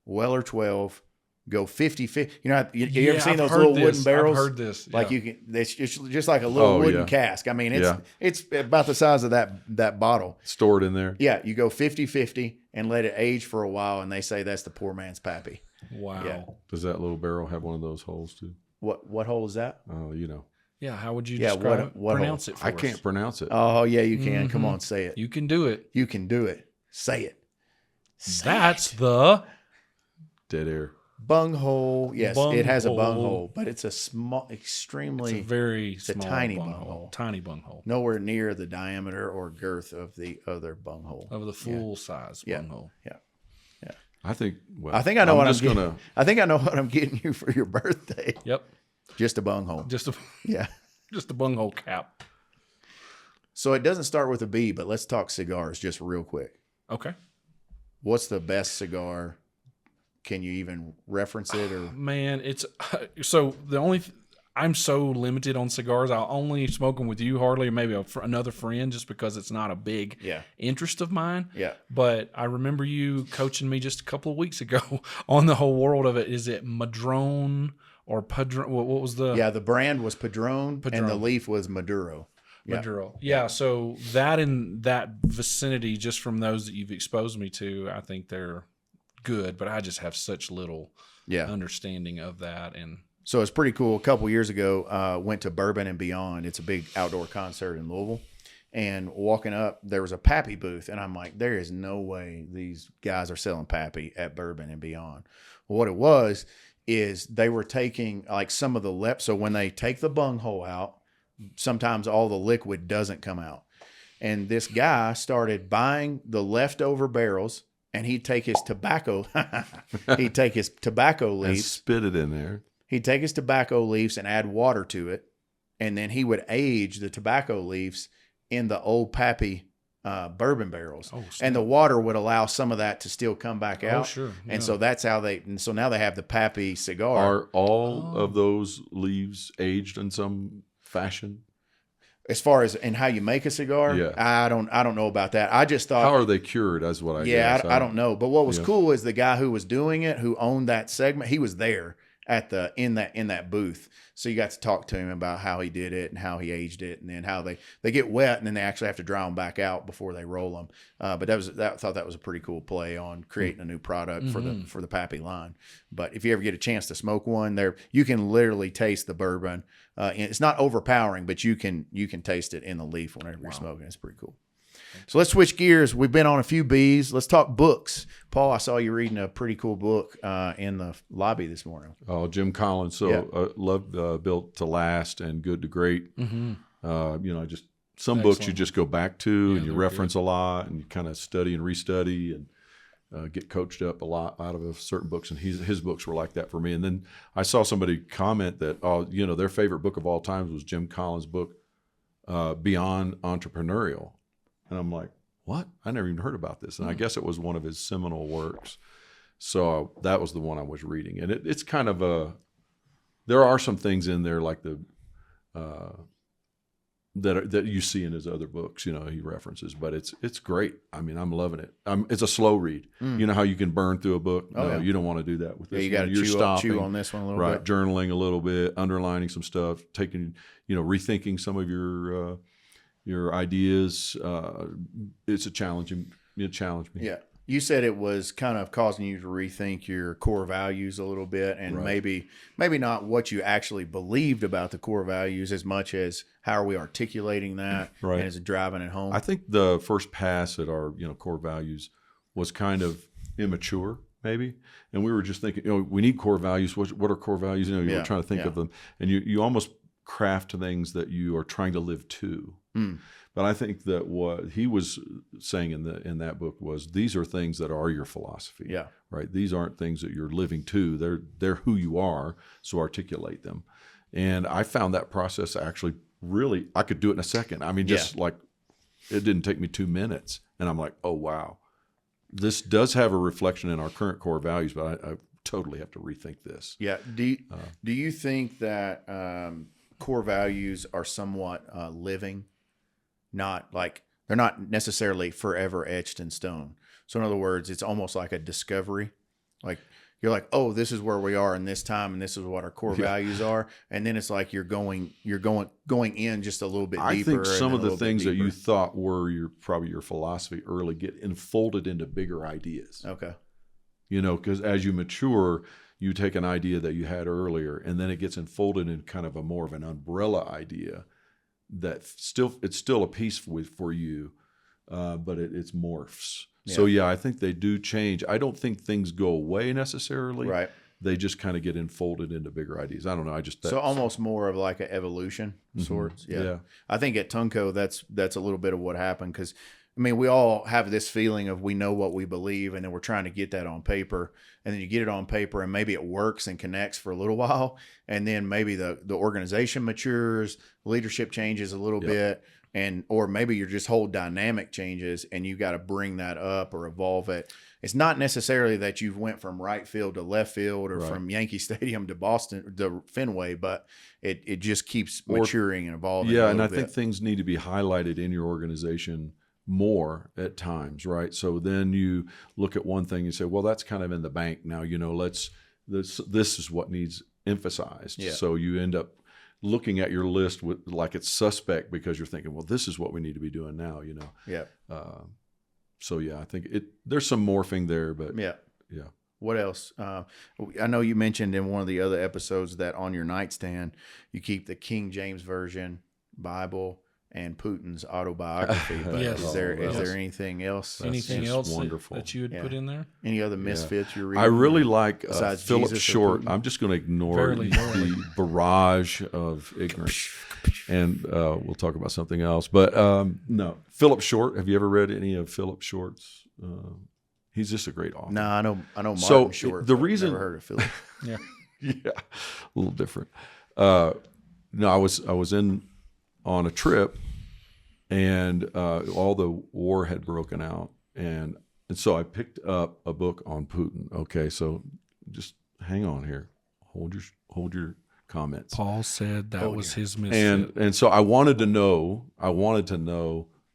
Weller 12, go 50-50. You know, you ever seen I've those heard little this. wooden barrels? I've heard this. Like yeah. you can, it's just like a little Oh, wooden yeah. cask. I mean, Yeah. it's about the size of that bottle. Stored in there. Yeah, you go 50-50 and let it age for a while, and they say that's the poor man's Pappy. Wow. Yeah. Does that little barrel have one of those holes too? What hole is that? Oh, you know. Yeah, how would you Yeah, describe what pronounce hole? it for I us? can't pronounce it. Oh yeah, you can. Come on, say it. You can do it. You can do it. Say it. That's the the bunghole. Yes, it has a Bunghole. bunghole, but it's a small, extremely it's a tiny bunghole. bunghole. Tiny bunghole nowhere near the diameter or girth of the other bunghole. of the full size Yeah. bunghole. Yeah. I think. Well, I think I know what I'm just getting. gonna. I think I know what I'm getting you for your birthday. Yep. Just a bunghole. Just a Yeah. just a bunghole cap. So it doesn't start with a B, but let's talk cigars just real quick. Okay. What's the best cigar? Can you even reference it or? Man, it's so the only I'm so limited on cigars. I'll only smoke them with you, hardly, or maybe another friend, just because it's not a big Yeah. interest of mine. Yeah. But I remember you coaching me just a couple of weeks ago on the whole world of it. Is it Madrone or Padron? What was the Yeah, the brand was Padron, and the Padron. leaf was Maduro. Yeah. Maduro? Yeah. So that in that vicinity, just from those that you've exposed me to, I think they're good. But I just have such little Yeah. understanding of that. And So it's pretty cool. A couple years ago, went to Bourbon and Beyond. It's a big outdoor concert in Louisville. And walking up, there was a Pappy booth. And I'm like, there is no way these guys are selling Pappy at Bourbon and Beyond. Well, what it was is they were taking like some of the so when they take the bunghole out, sometimes all the liquid doesn't come out. And this guy started buying the leftover barrels, and he'd take his tobacco And leaves. spit it in there. He'd take his tobacco leaves and add water to it, and then he would age the tobacco leaves in the old Pappy bourbon barrels. Oh, and the water would allow some of that to still come back out. sure, And yeah. so that's how so now they have the Pappy cigar. Are all Oh. of those leaves aged in some fashion? As far as and how you make a cigar, Yeah. I don't know about that. I just thought How are they cured? That's what I guess. I don't know. But what was Yeah. cool is the guy who was doing it, who owned that segment, he was there. in that booth. So you got to talk to him about how he did it and how he aged it, and then how they get wet and then they actually have to dry them back out before they roll them. But I thought that was a pretty cool play on creating a new product for the Pappy line. But if you ever get a chance to smoke one, there you can literally taste the bourbon. And it's not overpowering, but you can taste it in the leaf whenever you're smoking. It's pretty cool. So let's switch gears. We've been on a few B's. Let's talk books. Paul, I saw you reading a pretty cool book in the lobby this morning. Oh, Jim Collins. So loved Built to Last and Good to Great. Just some books you just go back to and you reference a lot and you kind of study and restudy and get coached up a lot out of certain books. And his books were like that for me. And then I saw somebody comment that, their favorite book of all times was Jim Collins' book, Beyond Entrepreneurial. And I'm like, what? I never even heard about this. And I guess it was one of his seminal works. So that was the one I was reading. And it's kind of there are some things in there like that you see in his other books, he references, but it's great. I mean, I'm loving it. It's a slow read. You know how you can burn through a book? You don't want to do that with this. You got to chew on this one a little bit. Right, journaling a little bit, underlining some stuff, taking, rethinking some of your ideas. It's a challenging. It challenged me. Yeah. You said it was kind of causing you to rethink your core values a little bit, and maybe not what you actually believed about the core values as much as how are we articulating that, and is it driving it home? I think the first pass at our core values was kind of immature, maybe, and we were just thinking, we need core values. What are core values? You were trying to think of them, and you almost craft things that you are trying to live to. But I think that what he was saying in that book was these are things that are your philosophy. Yeah. Right. These aren't things that you're living to. They're who you are. So articulate them. And I found that process actually really, I could do it in a second. I mean, just like it didn't take me 2 minutes. And I'm like, oh, wow. This does have a reflection in our current core values, but I totally have to rethink this. Yeah. Do you think that core values are somewhat living? Not like they're not necessarily forever etched in stone. So in other words, it's almost like a discovery. Like you're like, oh, this is where we are in this time, and this is what our core values are. And then it's like you're going in just a little bit deeper. I think some of the things that you thought were probably your philosophy early get enfolded into bigger ideas. Okay. Because as you mature, you take an idea that you had earlier, and then it gets enfolded in kind of a more of an umbrella idea. It's still a piece for you, but it's morphs. Yeah. So I think they do change. I don't think things go away necessarily. Right. They just kind of get enfolded into bigger ideas. I don't know. So almost more of like an evolution sorts. Yeah. I think at Tungco that's a little bit of what happened because we all have this feeling of we know what we believe, and then we're trying to get that on paper, and then you get it on paper, and maybe it works and connects for a little while, and then maybe the organization matures, leadership changes a little bit, or maybe your just whole dynamic changes, and you got to bring that up or evolve it. It's not necessarily that you've went from right field to left field or from Yankee Stadium to Boston to Fenway, but it just keeps maturing and evolving. Yeah, and I think things need to be highlighted in your organization more at times, right? So then you look at one thing and say, well, that's kind of in the bank now, this is what needs emphasized. Yeah. So you end up looking at your list with like it's suspect because you're thinking, well, this is what we need to be doing now, Yeah. I think there's some morphing there, but yeah. What else? I know you mentioned in one of the other episodes that on your nightstand you keep the King James Version Bible and Putin's autobiography. But is there anything else? Anything else that you would put in there? Any other misfits you're reading? I really like Philip Short. I'm just going to ignore the barrage of ignorance, and we'll talk about something else. But no, Philip Short. Have you ever read any of Philip Short's? He's just a great author. No, I know Martin Short. The reason never heard of Philip. Yeah, a little different. No, I was on a trip, and all the war had broken out, and so I picked up a book on Putin. Okay, so just hang on here, hold your comments. Paul said that was his misfit, and so I wanted to know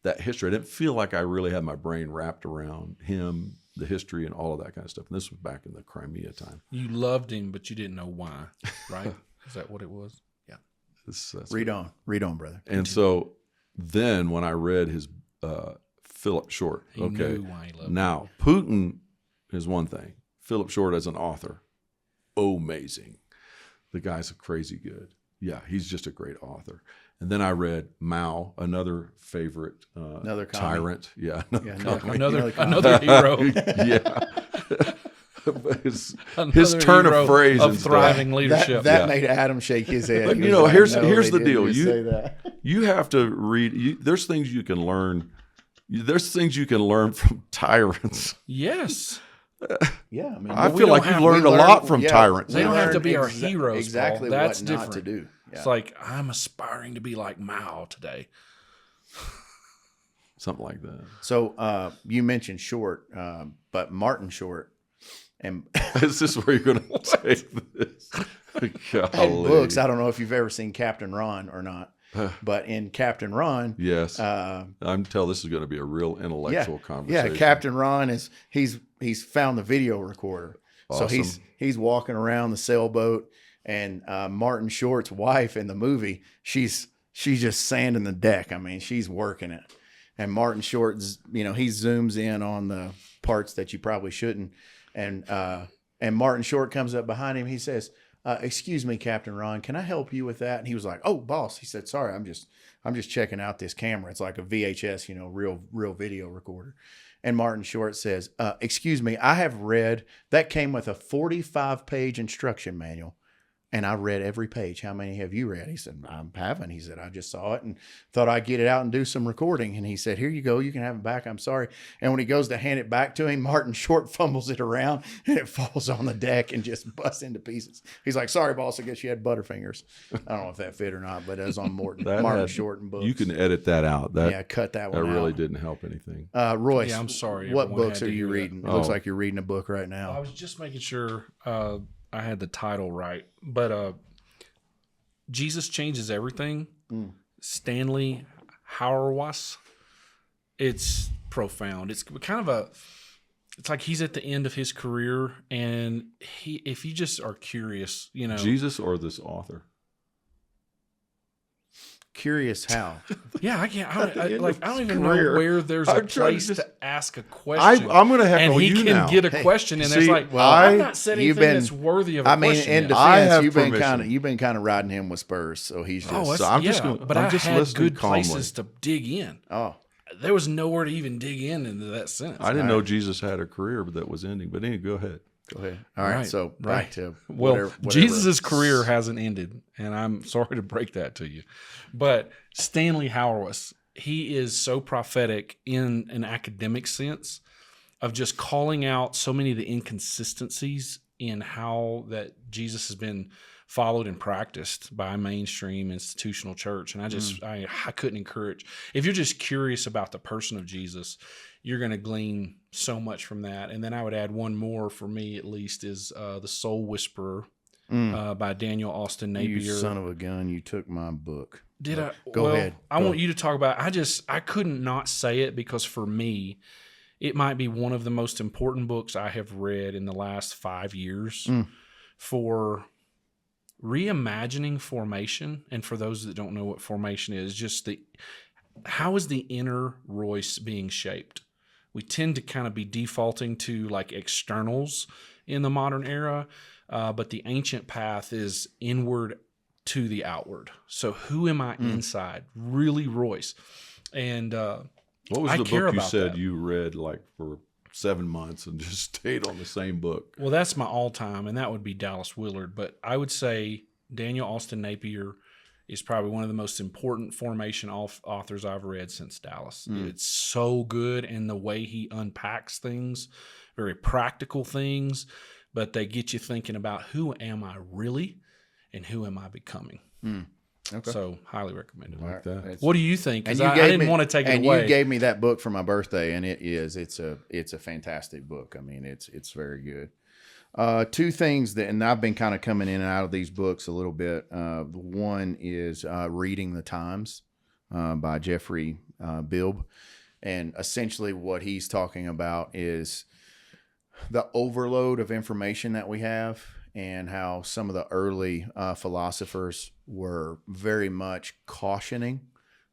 that history. I didn't feel like I really had my brain wrapped around him the history and all of that kind of stuff. And this was back in the Crimea time. You loved him, but you didn't know why, right? Is that what it was? Yeah. Read on, brother. And so then when I read his Philip Short, He knew why he loved him. now Putin is one thing. Philip Short as an author, amazing. The guy's crazy good. Yeah, he's just a great author. And then I read Mao, another favorite Another commie. tyrant. Yeah, Another commie. hero. yeah. his Another turn hero of phrase of and stuff. thriving leadership. That made Adam shake his head. But, He you was know, like, here's "No, the they didn't deal. just say that." You have to read. There's things you can learn. There's things you can learn from tyrants. Yes. Yeah, I mean, I we feel don't like have- you've learned we a learn- lot from yeah, tyrants. They don't have to learn be our heroes, Exactly Paul. That's what different. not to do. Yeah. It's like, I'm aspiring to be like Mao today. Something like that. So you mentioned Short, but Martin Short and Is this where you're going to take this? and Golly. books. I don't know if you've ever seen Captain Ron or not, but in Captain Ron, Yes. uh, I'm tell this is going to be a real intellectual conversation. yeah, Captain Ron is he's found the video recorder, so Awesome. he's walking around the sailboat, and Martin Short's wife in the movie, she's just sanding the deck. I mean, she's working it, and Martin Short's, he zooms in on the parts that you probably shouldn't, and Martin Short comes up behind him. He says, "Excuse me, Captain Ron, can I help you with that?" And he was like, "Oh, boss," he said, "Sorry, I'm just checking out this camera. It's like a VHS, real video recorder." And Martin Short says, "Excuse me, I have read that came with a 45-page instruction manual, and I read every page. How many have you read?" He said, "I haven't." He said, "I just saw it and thought I'd get it out and do some recording." And he said, "Here you go. You can have it back. I'm sorry." And when he goes to hand it back to him, Martin Short fumbles it around and it falls on the deck and just busts into pieces. He's like, "Sorry, boss. I guess you had butterfingers." I don't know if that fit or not, but it was on Martin Short and books. You can edit that out. That cut that one that out. really didn't help anything. Royce, Yeah, I'm sorry, what everyone books had are to you hear that. reading? It looks Oh. like you're reading a book right I now. was just making sure I had the title right. But Jesus Changes Everything, Stanley Hauerwas. It's profound. It's kind of it's like he's at the end of his career, and if you just are curious, Jesus or this author? Curious how? Yeah, I can't. I end don't of even career. know where there's I'm a trying place to to ask a question. I'm going to and heckle he you can now. get a question, and there's see, like, well, I've I- not said you've anything been- that's worthy of a I mean, question. in yet. I defense, have you've permission. been kind of riding him with spurs, so he's just. Oh, So I'm just gonna- but I'm I just had listening good calmly. places to dig in. oh, There was nowhere to even dig into that sentence. I didn't know Jesus had a career that was ending, but anyway, go ahead. go ahead. All right, Right, so back right. to Well, whatever. Jesus' career hasn't ended, and I'm sorry to break that to you. But Stanley Hauerwas, he is so prophetic in an academic sense of just calling out so many of the inconsistencies in how that Jesus has been followed and practiced by a mainstream institutional church. And I couldn't encourage. If you're just curious about the person of Jesus, you're going to glean so much from that. And then I would add one more, for me at least, is The Soul Whisperer by Daniel Austin Napier. You son of a gun! You took my book. Did I? Go well, ahead. I Go. want you to talk about. I couldn't not say it because for me, it might be one of the most important books I have read in the last 5 years for reimagining formation. And for those that don't know what formation is, just how is the inner Royce being shaped? We tend to kind of be defaulting to like externals in the modern era, but the ancient path is inward to the outward. So who am I inside? Really, Royce. And What was I the care book you about said that. you read like for 7 months and just stayed on the same book? well, that's my all-time, and that would be Dallas Willard. But I would say Daniel Austin Napier is probably one of the most important formation authors I've read since Dallas. It's so good in the way he unpacks things, very practical things, but they get you thinking about who am I really and who am I becoming. Okay. So highly recommended. Like that. It's- What do you think? Because you I gave didn't me- want to take it and away. you gave me that book for my birthday, and it's a fantastic book. I mean, it's very good. Two things that, and I've been kind of coming in and out of these books a little bit. One is Reading the Times by Jeffrey Bilb, and essentially what he's talking about is the overload of information that we have, and how some of the early philosophers were very much cautioning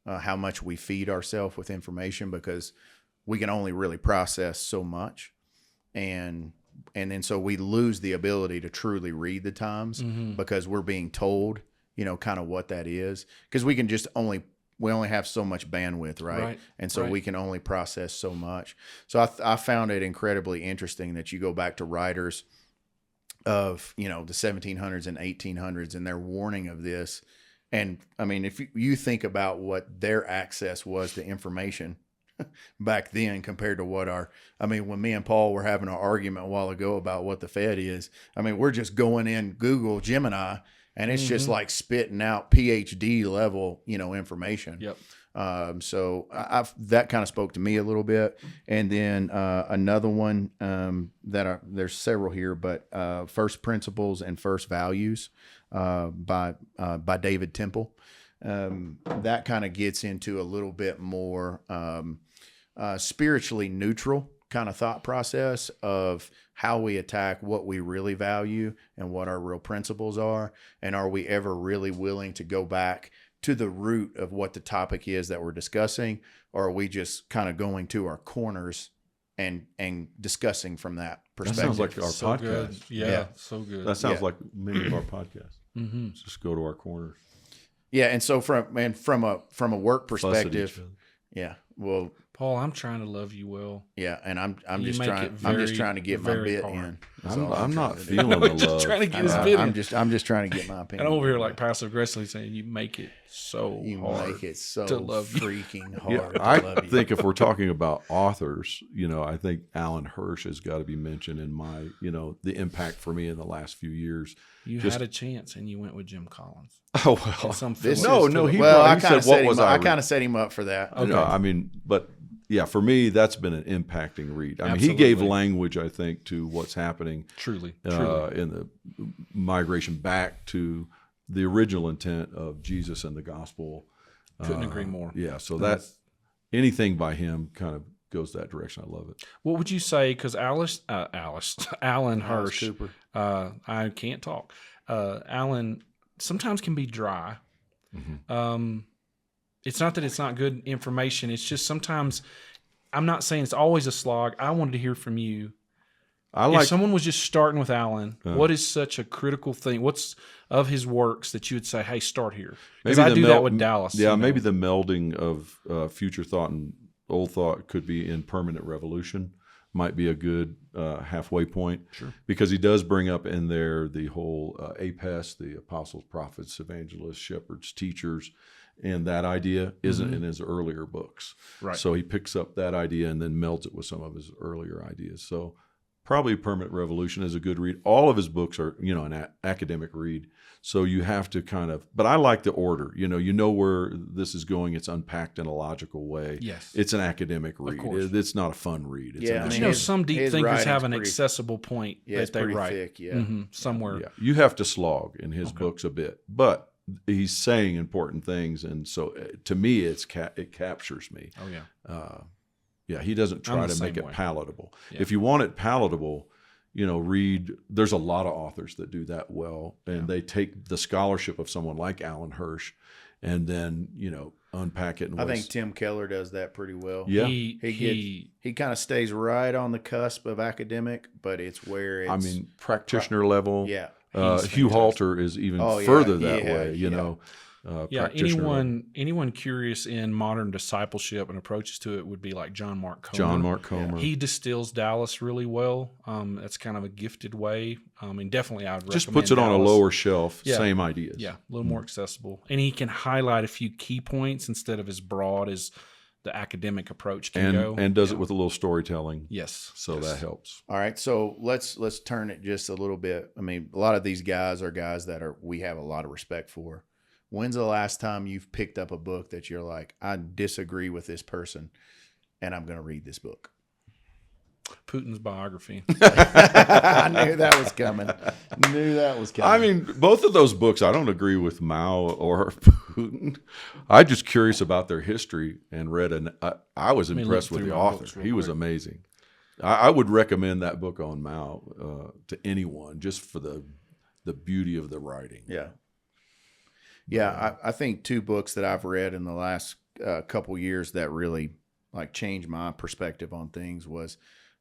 how much we feed ourselves with information, because we can only really process so much, and then so we lose the ability to truly read the times because we're being told, kind of what that is, because we only have so much bandwidth, right? And so we can only process so much. So I found it incredibly interesting that you go back to writers of, the 1700s and 1800s and their warning of this. And I mean, if you think about what their access was to information back then compared to when me and Paul were having an argument a while ago about what the Fed is, I mean, we're just going in Google Gemini, and it's just like spitting out PhD level, information. Yep. So that kind of spoke to me a little bit. And then another one there's several here, but First Principles and First Values by David Temple. That kind of gets into a little bit more spiritually neutral kind of thought process of how we attack what we really value and what our real principles are. And are we ever really willing to go back to the root of what the topic is that we're discussing? Or are we just kind of going to our corners and discussing from that perspective? That sounds like our So podcast. good. Yeah, so good. That sounds like many of our podcasts. Just go to our corners. Yeah. And so from a work Fuss at each perspective, other. yeah, well, Paul, I'm trying to love you well. yeah, and I'm You just make trying. it I'm just very, trying to get my very bit hard. in. I'm not trying to do. feeling the Just love. trying to get his bit in. I'm just trying to get my opinion. And I'm over here like passive aggressively saying, you make it so You hard. make it so to love you. freaking hard. Yeah, to I love you. think if we're talking about authors, I think Alan Hirsch has got to be mentioned in my, the impact for me in the last few years. You Just- had a chance and you went with Jim Collins. Oh well, And some This Phillips. is- no, he well, brought- I he kind of said, "What set was him. I I kind of set him up for that. Okay. No, I mean, but yeah, for me, that's been an impacting read. I mean, Absolutely. he gave language, I think, to what's happening Truly. in the migration back to the original intent of Jesus and the gospel. Couldn't agree more. Yeah, so that anything by him kind of goes that direction. I love it. What would you say? Because Alan Hirsch, Cooper. I can't talk. Alan sometimes can be dry. It's not that it's not good information. It's just sometimes, I'm not saying it's always a slog. I wanted to hear from you. If someone was just starting with Alan, what is such a critical thing? What's of his works that you would say, hey, start here? Because I do that with Dallas. Yeah, maybe the melding of future thought and old thought could be in Permanent Revolution. Might be a good halfway point. Sure. Because he does bring up in there the whole APES, the apostles, prophets, evangelists, shepherds, teachers, and that idea isn't in his earlier books. Right. So he picks up that idea and then melds it with some of his earlier ideas. So probably Permanent Revolution is a good read. All of his books are, an academic read. So you have to but I like the order. You know where this is going. It's unpacked in a logical way. Yes. It's an academic read. course. It's not a fun read. It's Yeah, But I mean, some deep his thinkers have writing's an pretty- accessible point Yeah, it's that they pretty write. thick. Yeah. Somewhere. yeah, you have to slog in his books a bit, but he's saying important things, and so to me, it captures me. Oh, yeah. Yeah, he doesn't I'm try the to make same it way. palatable. Yeah. If you want it palatable, read. There's a lot of authors that do that well, and they take the scholarship of someone like Alan Hirsch, and then unpack it. I think Tim Keller does that pretty well. Yeah, He kind of stays right on the cusp of academic, but it's where it's. practitioner level. Yeah. Hugh Halter is even Oh, yeah, further that yeah, way. yeah. Practitioner level. anyone curious in modern discipleship and approaches to it would be like John Mark Comer. John Mark Comer. He distills Dallas really well. That's kind of a gifted way. And definitely I would Just recommend puts it on a Dallas. lower shelf. Yeah. Same ideas. Yeah, a little more accessible. And he can highlight a few key points instead of as broad as the academic approach can go. And does it with a little storytelling. Yes. So yes. that helps. All right, so let's turn it just a little bit. I mean, a lot of these guys are guys that we have a lot of respect for. When's the last time you've picked up a book that you're like, I disagree with this person, and I'm going to read this book? Putin's biography. I knew that was coming. I mean, both of those books, I don't agree with Mao or Putin. I'm just curious about their history and read, and I was me impressed look with through the my author. books real He was quick. amazing. I would recommend that book on Mao to anyone, just for the beauty of the writing. Yeah. Yeah. I think 2 books that I've read in the last couple years that really like changed my perspective on things was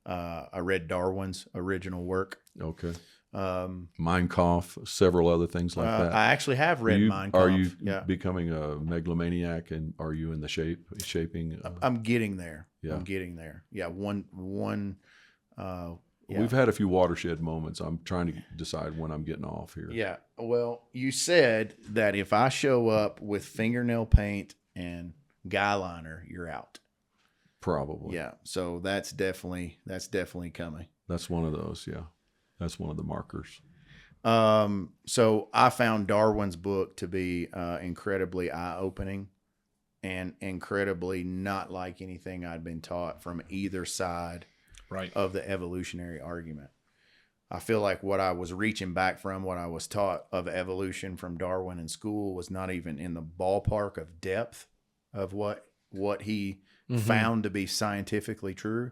I read Darwin's original work. Okay. Mein Kampf, several other things like that. I actually have read Mein Kampf. Are you yeah. becoming a megalomaniac, and are you in the shaping? I'm getting there. Yeah. I'm getting there. Yeah. One. Yeah. We've had a few watershed moments. I'm trying to decide when I'm getting off here. Yeah. Well, you said that if I show up with fingernail paint and guy liner, you're out. Probably. Yeah. So that's definitely coming. That's one of those. Yeah. That's one of the markers. So I found Darwin's book to be incredibly eye-opening and incredibly not like anything I'd been taught from either side of the evolutionary argument. I feel like what I was reaching back from, what I was taught of evolution from Darwin in school, was not even in the ballpark of depth of what he found to be scientifically true.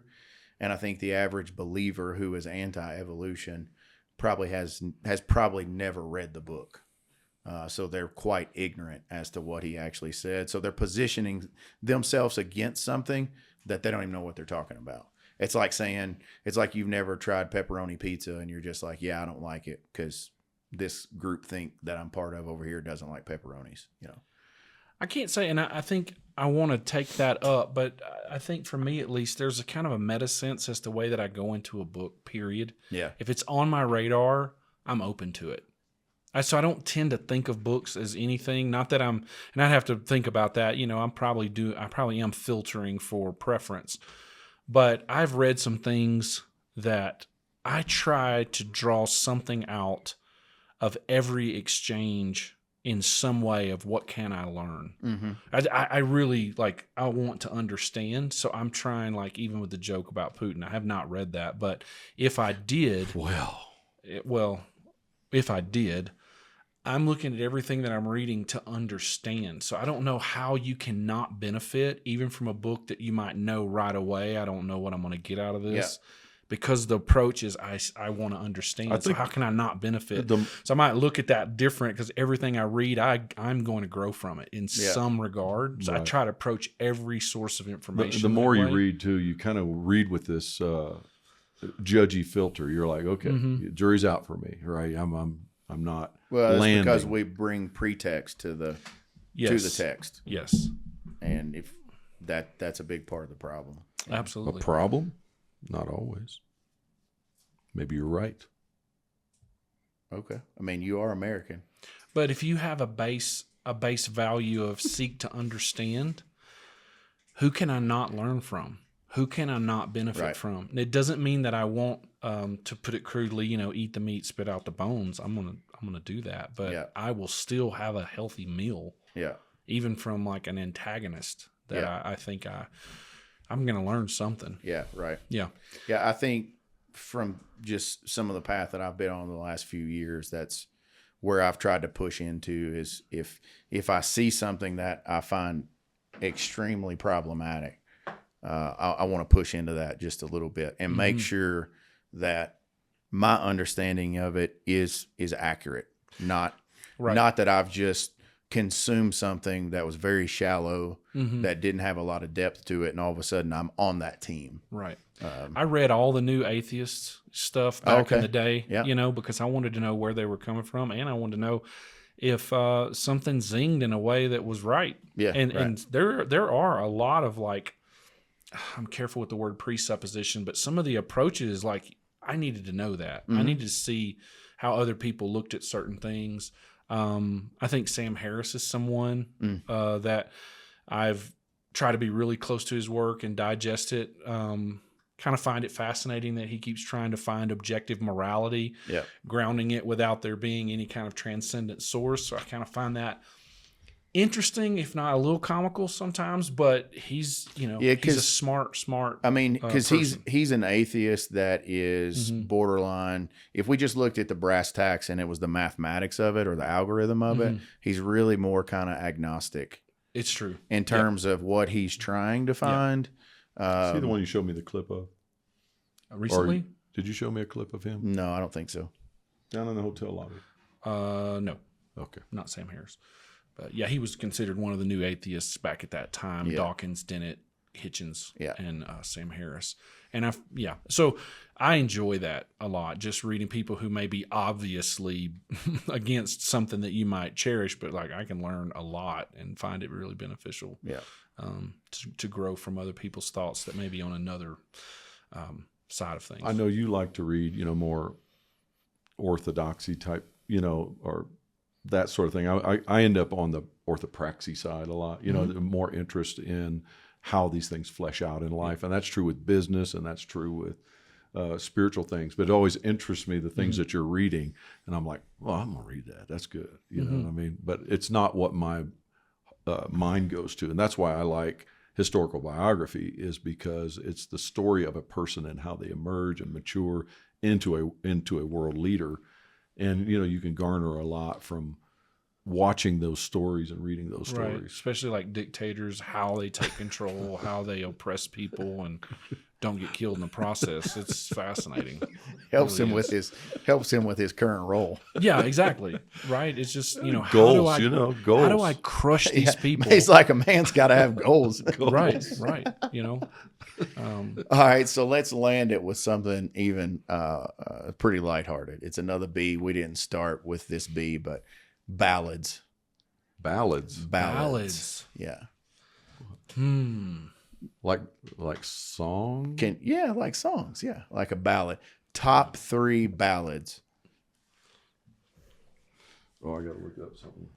And I think the average believer who is anti-evolution probably has probably never read the book. So they're quite ignorant as to what he actually said. So they're positioning themselves against something that they don't even know what they're talking about. It's like saying, it's like you've never tried pepperoni pizza and you're just like, yeah, I don't like it because this group think that I'm part of over here doesn't like pepperonis, you know. I can't say, and I think I want to take that up, but I think for me at least, there's a kind of a meta sense as to the way that I go into a book, period. Yeah. If it's on my radar, I'm open to it. So I don't tend to think of books as anything. Not that and I'd have to think about that. You know, I probably am filtering for preference. But I've read some things that I try to draw something out of every exchange in some way of what can I learn. Mm-hmm. I really I want to understand. So I'm trying, like, even with the joke about Putin, I have not read that, but if I did, if I did, I'm looking at everything that I'm reading to understand. So I don't know how you cannot benefit even from a book that you might know right away. I don't know what I'm going to get out of this. Yeah. Because the approach is I want to understand. So how can I not benefit? So I might look at that different because everything I read, I'm going to grow from it in some regard. So I try to approach every sourse of information. The more you read too, you kind of read with this judgy filter. You're like, okay, jury's out for me, right? I'm not. Well, it's landing. because we bring pretext to the text. Yes, and if that's a big part of the problem. Absolutely, a problem. Not always. Maybe you're right. Okay. I mean, you are American. But if you have a base value of seek to understand, who can I not learn from? Who can I not benefit from? And it doesn't mean that I won't, to put it crudely, eat the meat, spit out the bones. I'm gonna do that, but I will still have a healthy meal. Yeah. Even from like an antagonist that I think I'm going to learn something. Yeah, right. Yeah. Yeah, I think from just some of the path that I've been on the last few years, that's where I've tried to push into is if I see something that I find extremely problematic, I want to push into that just a little bit and make sure that my understanding of it is accurate. Not that I've just consumed something that was very shallow, that didn't have a lot of depth to it, and all of a sudden I'm on that team. Right. I read all the new atheist stuff back in the day, because I wanted to know where they were coming from, and I wanted to know if something zinged in a way that was right. Yeah. And there are a lot of, like, I'm careful with the word presupposition, but some of the approaches, like, I needed to know that. I needed to see how other people looked at certain things. I think Sam Harris is someone that I've tried to be really close to his work and digest it. Kind of find it fascinating that he keeps trying to find objective morality, grounding it without there being any kind of transcendent source. So I kind of find that interesting, if not a little comical sometimes, but he's a smart. I mean, because he's an atheist that is borderline. If we just looked at the brass tacks and it was the mathematics of it or the algorithm of it, he's really more kind of agnostic. It's true in terms of what he's trying to find. See the one you showed me the clip of? Recently? Did you show me a clip of him No, I don't think so. down in the hotel lobby? No, Okay. not Sam Harris. But yeah, he was considered one of the new atheists back at that time. Yeah. Dawkins, Dennett, Hitchens, Yeah. and Sam Harris. And so I enjoy that a lot. Just reading people who may be obviously against something that you might cherish, but like I can learn a lot and find it really beneficial. Yeah. To grow from other people's thoughts that may be on another side of things. I know you like to read, more orthodoxy type, or that sort of thing. I end up on the orthopraxy side a lot, the more interest in how these things flesh out in life. And that's true with business, and that's true with spiritual things. But it always interests me, the things that you're reading. And I'm like, well, I'm going to read that. That's good. You know what I mean? But it's not what my mind goes to. And that's why I like historical biography, is because it's the story of a person and how they emerge and mature into a world leader. And, you can garner a lot from watching those stories and reading those stories. Right. Especially like dictators, how they take control, how they oppress people and don't get killed in the process. It's fascinating. Helps really him with his current role. Yeah, exactly. Right. It's just, Goals, goals. How do I crush these people? It's like a man's got to have goals. Right. All right, so let's land it with something even pretty lighthearted. It's another B. We didn't start with this B, but ballads. Ballads. Yeah. Like song? Like songs. Yeah, like a ballad. Top 3 ballads. Oh, I got to look up something.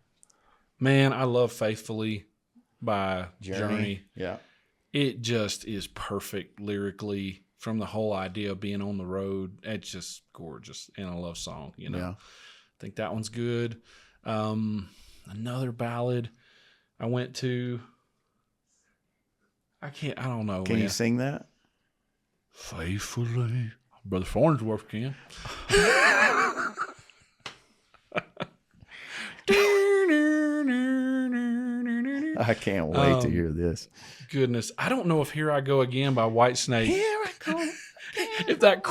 Man, I love Faithfully by Journey. Yeah. It just is perfect lyrically, from the whole idea of being on the road. It's just gorgeous and a love song, Yeah. I think that one's good. Another ballad I went to. I don't know. Can you sing that? Faithfully. Brother Farnsworth can. I can't wait to hear this. Goodness. I don't know if Here I Go Again by Whitesnake. Here I go. If that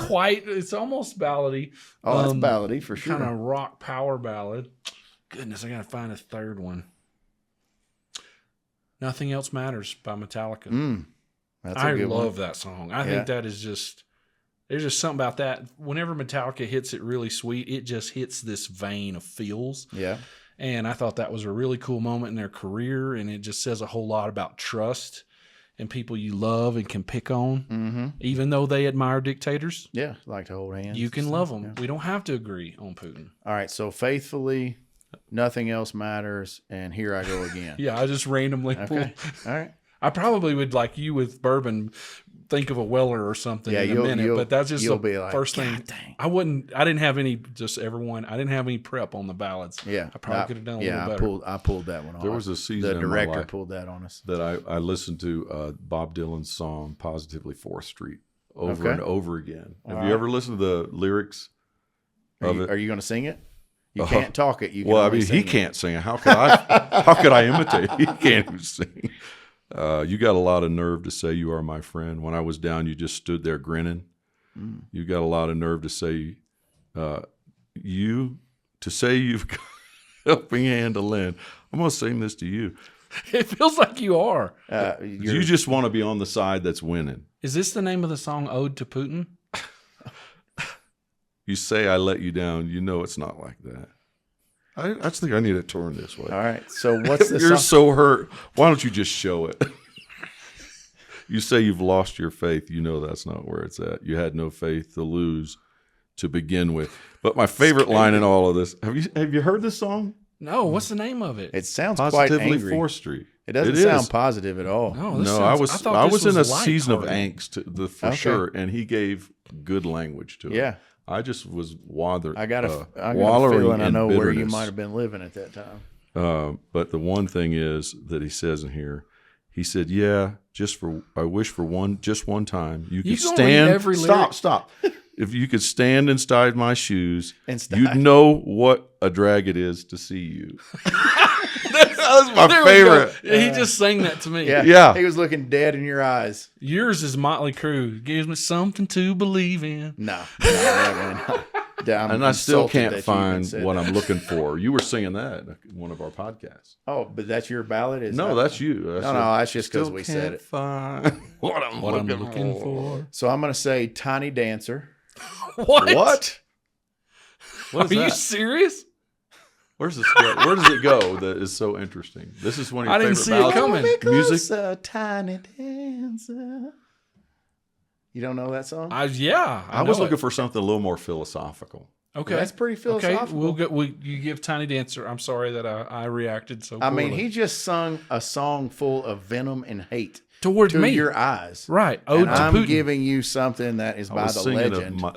it's almost ballady. Oh, that's ballady for sure. Kind of rock power ballad. Goodness, I got to find a third one. Nothing Else Matters by Metallica. That's a good love that song. I think that is just, there's just something about that. Whenever Metallica hits it really sweet, it just hits this vein of feels. Yeah. And I thought that was a really cool moment in their career. And it just says a whole lot about trust and people you love and can pick on, even though they admire dictators. Yeah, like to hold hands. You can love them. Yeah. We don't have to agree on Putin. All right, so Faithfully, Nothing Else Matters, and Here I Go Again. Yeah, I just randomly pulled. Okay, all right. I probably would, like you with bourbon, think of a Weller or something in a minute, but that's just the first thing. Dang. I didn't have any, I didn't have any prep on the ballads. Yeah. I probably could have done a little better. I pulled that one off. There was a season the in my director life pulled that on us. that I listened to Bob Dylan's song "Positively 4th Street" over and over again. Have you ever listened to the lyrics of it? Are you going to sing it? You can't talk it. You can Well, I only mean, sing he it. can't sing. How could I? How could I imitate? He can't even sing. You got a lot of nerve to say you are my friend. When I was down, you just stood there grinning. You got a lot of nerve to say you've got a helping hand to lend. I'm going to sing this to you. It feels like you are. You just want to be on the side that's winning. Is this the name of the song, Ode to Putin? You say I let you down. You know it's not like that. I just think I need to turn this way. All right. So what's the You're song? so hurt. Why don't you just show it? You say you've lost your faith. You know that's not where it's at. You had no faith to lose to begin with. But my favorite line in all of this, have you heard this song? No. What's the name of it? It sounds quite Positively angry. 4th Street. It doesn't It sound is. positive at all. No, I was in a light season of hearted. angst for sure, and he gave good language to it. Yeah. I just was I got a wallowing feeling I in know where you bitterness. might have been living at that time. But the one thing is that he says in here, he said, "Yeah, I wish for one time you could gonna read stand. every lyric? Stop. If you could stand inside my shoes, Inside. you'd know what a drag it is to see you." That's my There we favorite. go. He just sang that to me. Yeah. He was looking dead in your eyes. Yours is Motley Crue. Gives me something to believe in. No, definitely not. And I still insulted that can't you find even said what that. I'm looking for. You were singing that in one of our podcasts. Oh, but that's your ballad? Is No, that- that's you. No, that's just because Still we said can't it. find what I'm Looking for. So I'm going to say Tiny Dancer. What? What? What is Are you that? serious? Where's this go? Where does it go that is so interesting? This is one of your I didn't favorite see it ballads? coming. Music? Closer, Tiny Dancer. You don't know that song? I I was know looking it. for something a little more philosophical. Okay, That's pretty philosophical. Okay, you give Tiny Dancer. I'm sorry that I reacted so. I mean, poorly. he just sung a song full of venom and hate towards to me, your eyes. right? Ode And to I'm Putin. giving you something that is I by was the singing legend. of my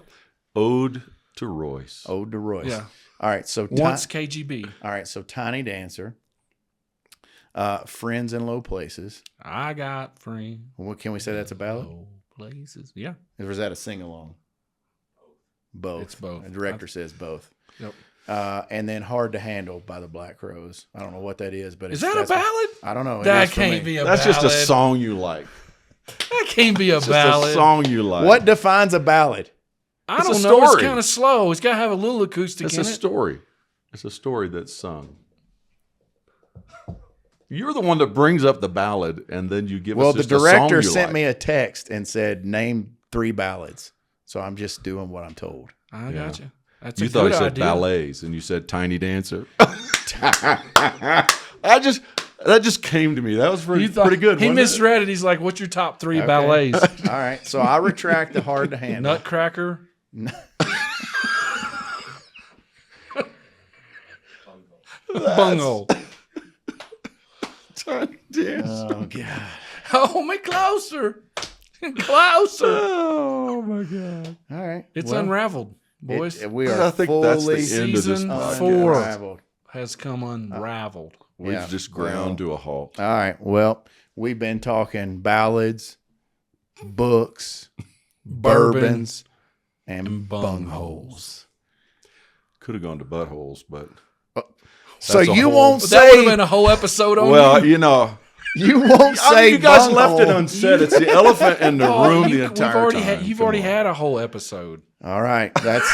Ode to Royce. Ode to Royce. Yeah. All right. So Once KGB. all right. So Tiny Dancer. Friends in Low Places. I got friends. What can we say? That's a ballad. Low places. Yeah. Or is that a sing along? Both. It's both. The director says both. Yep. And then Hard to Handle by the Black Crowes. I don't know what that is, but Is that a that's ballad? I don't know. It That is for can't me. be a That's ballad. just a song you like. That can't be a Just ballad. a song you like. What defines a ballad? I It's a don't know. It's story. kind of slow. It's got to have a little acoustic It's in a it. story. It's a story that's sung. You're the one that brings up the ballad, and then you give Well, us the just a song director you sent like. me a text and said, "Name 3 ballads." So I'm just doing what I'm told. I got you. That's You a thought good he said idea. ballets, and you said Tiny Dancer. That just came to me. That was pretty, You thought pretty good. He wasn't it? misread it. He's like, "What's your top 3 Okay. ballets?" All right, so I retract the Hard to Handle. Nutcracker. Bunghole. Tiny Dancer. Oh God! Hold me closer. Closer. Oh my god! All right, It's well, unraveled, boys. we are I think that's fully the end of this Season podcast. 4 unraveled. has come unraveled. We've Yeah, just ground to a halt. All right. Well, we've been talking ballads, books, bourbons, and bungholes. Could have gone to buttholes, but So That's a you whole- won't But that would have say been a whole episode on well, you. you know, you won't say you guys left it bunghole. unsaid. It's the elephant in the Oh, room you- the entire time. You've Come already on. had a whole episode. All right, that's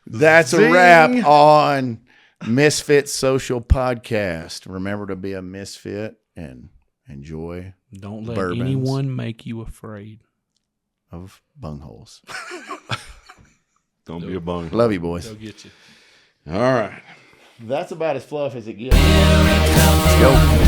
that's a Zing. wrap on Misfits Social Podcast. Remember to be a misfit and enjoy Don't let Bourbons. anyone make you afraid. of bungholes. Don't be a bung. Love you, boys. They'll get you. All right. That's about as fluff as it gets. Let's go.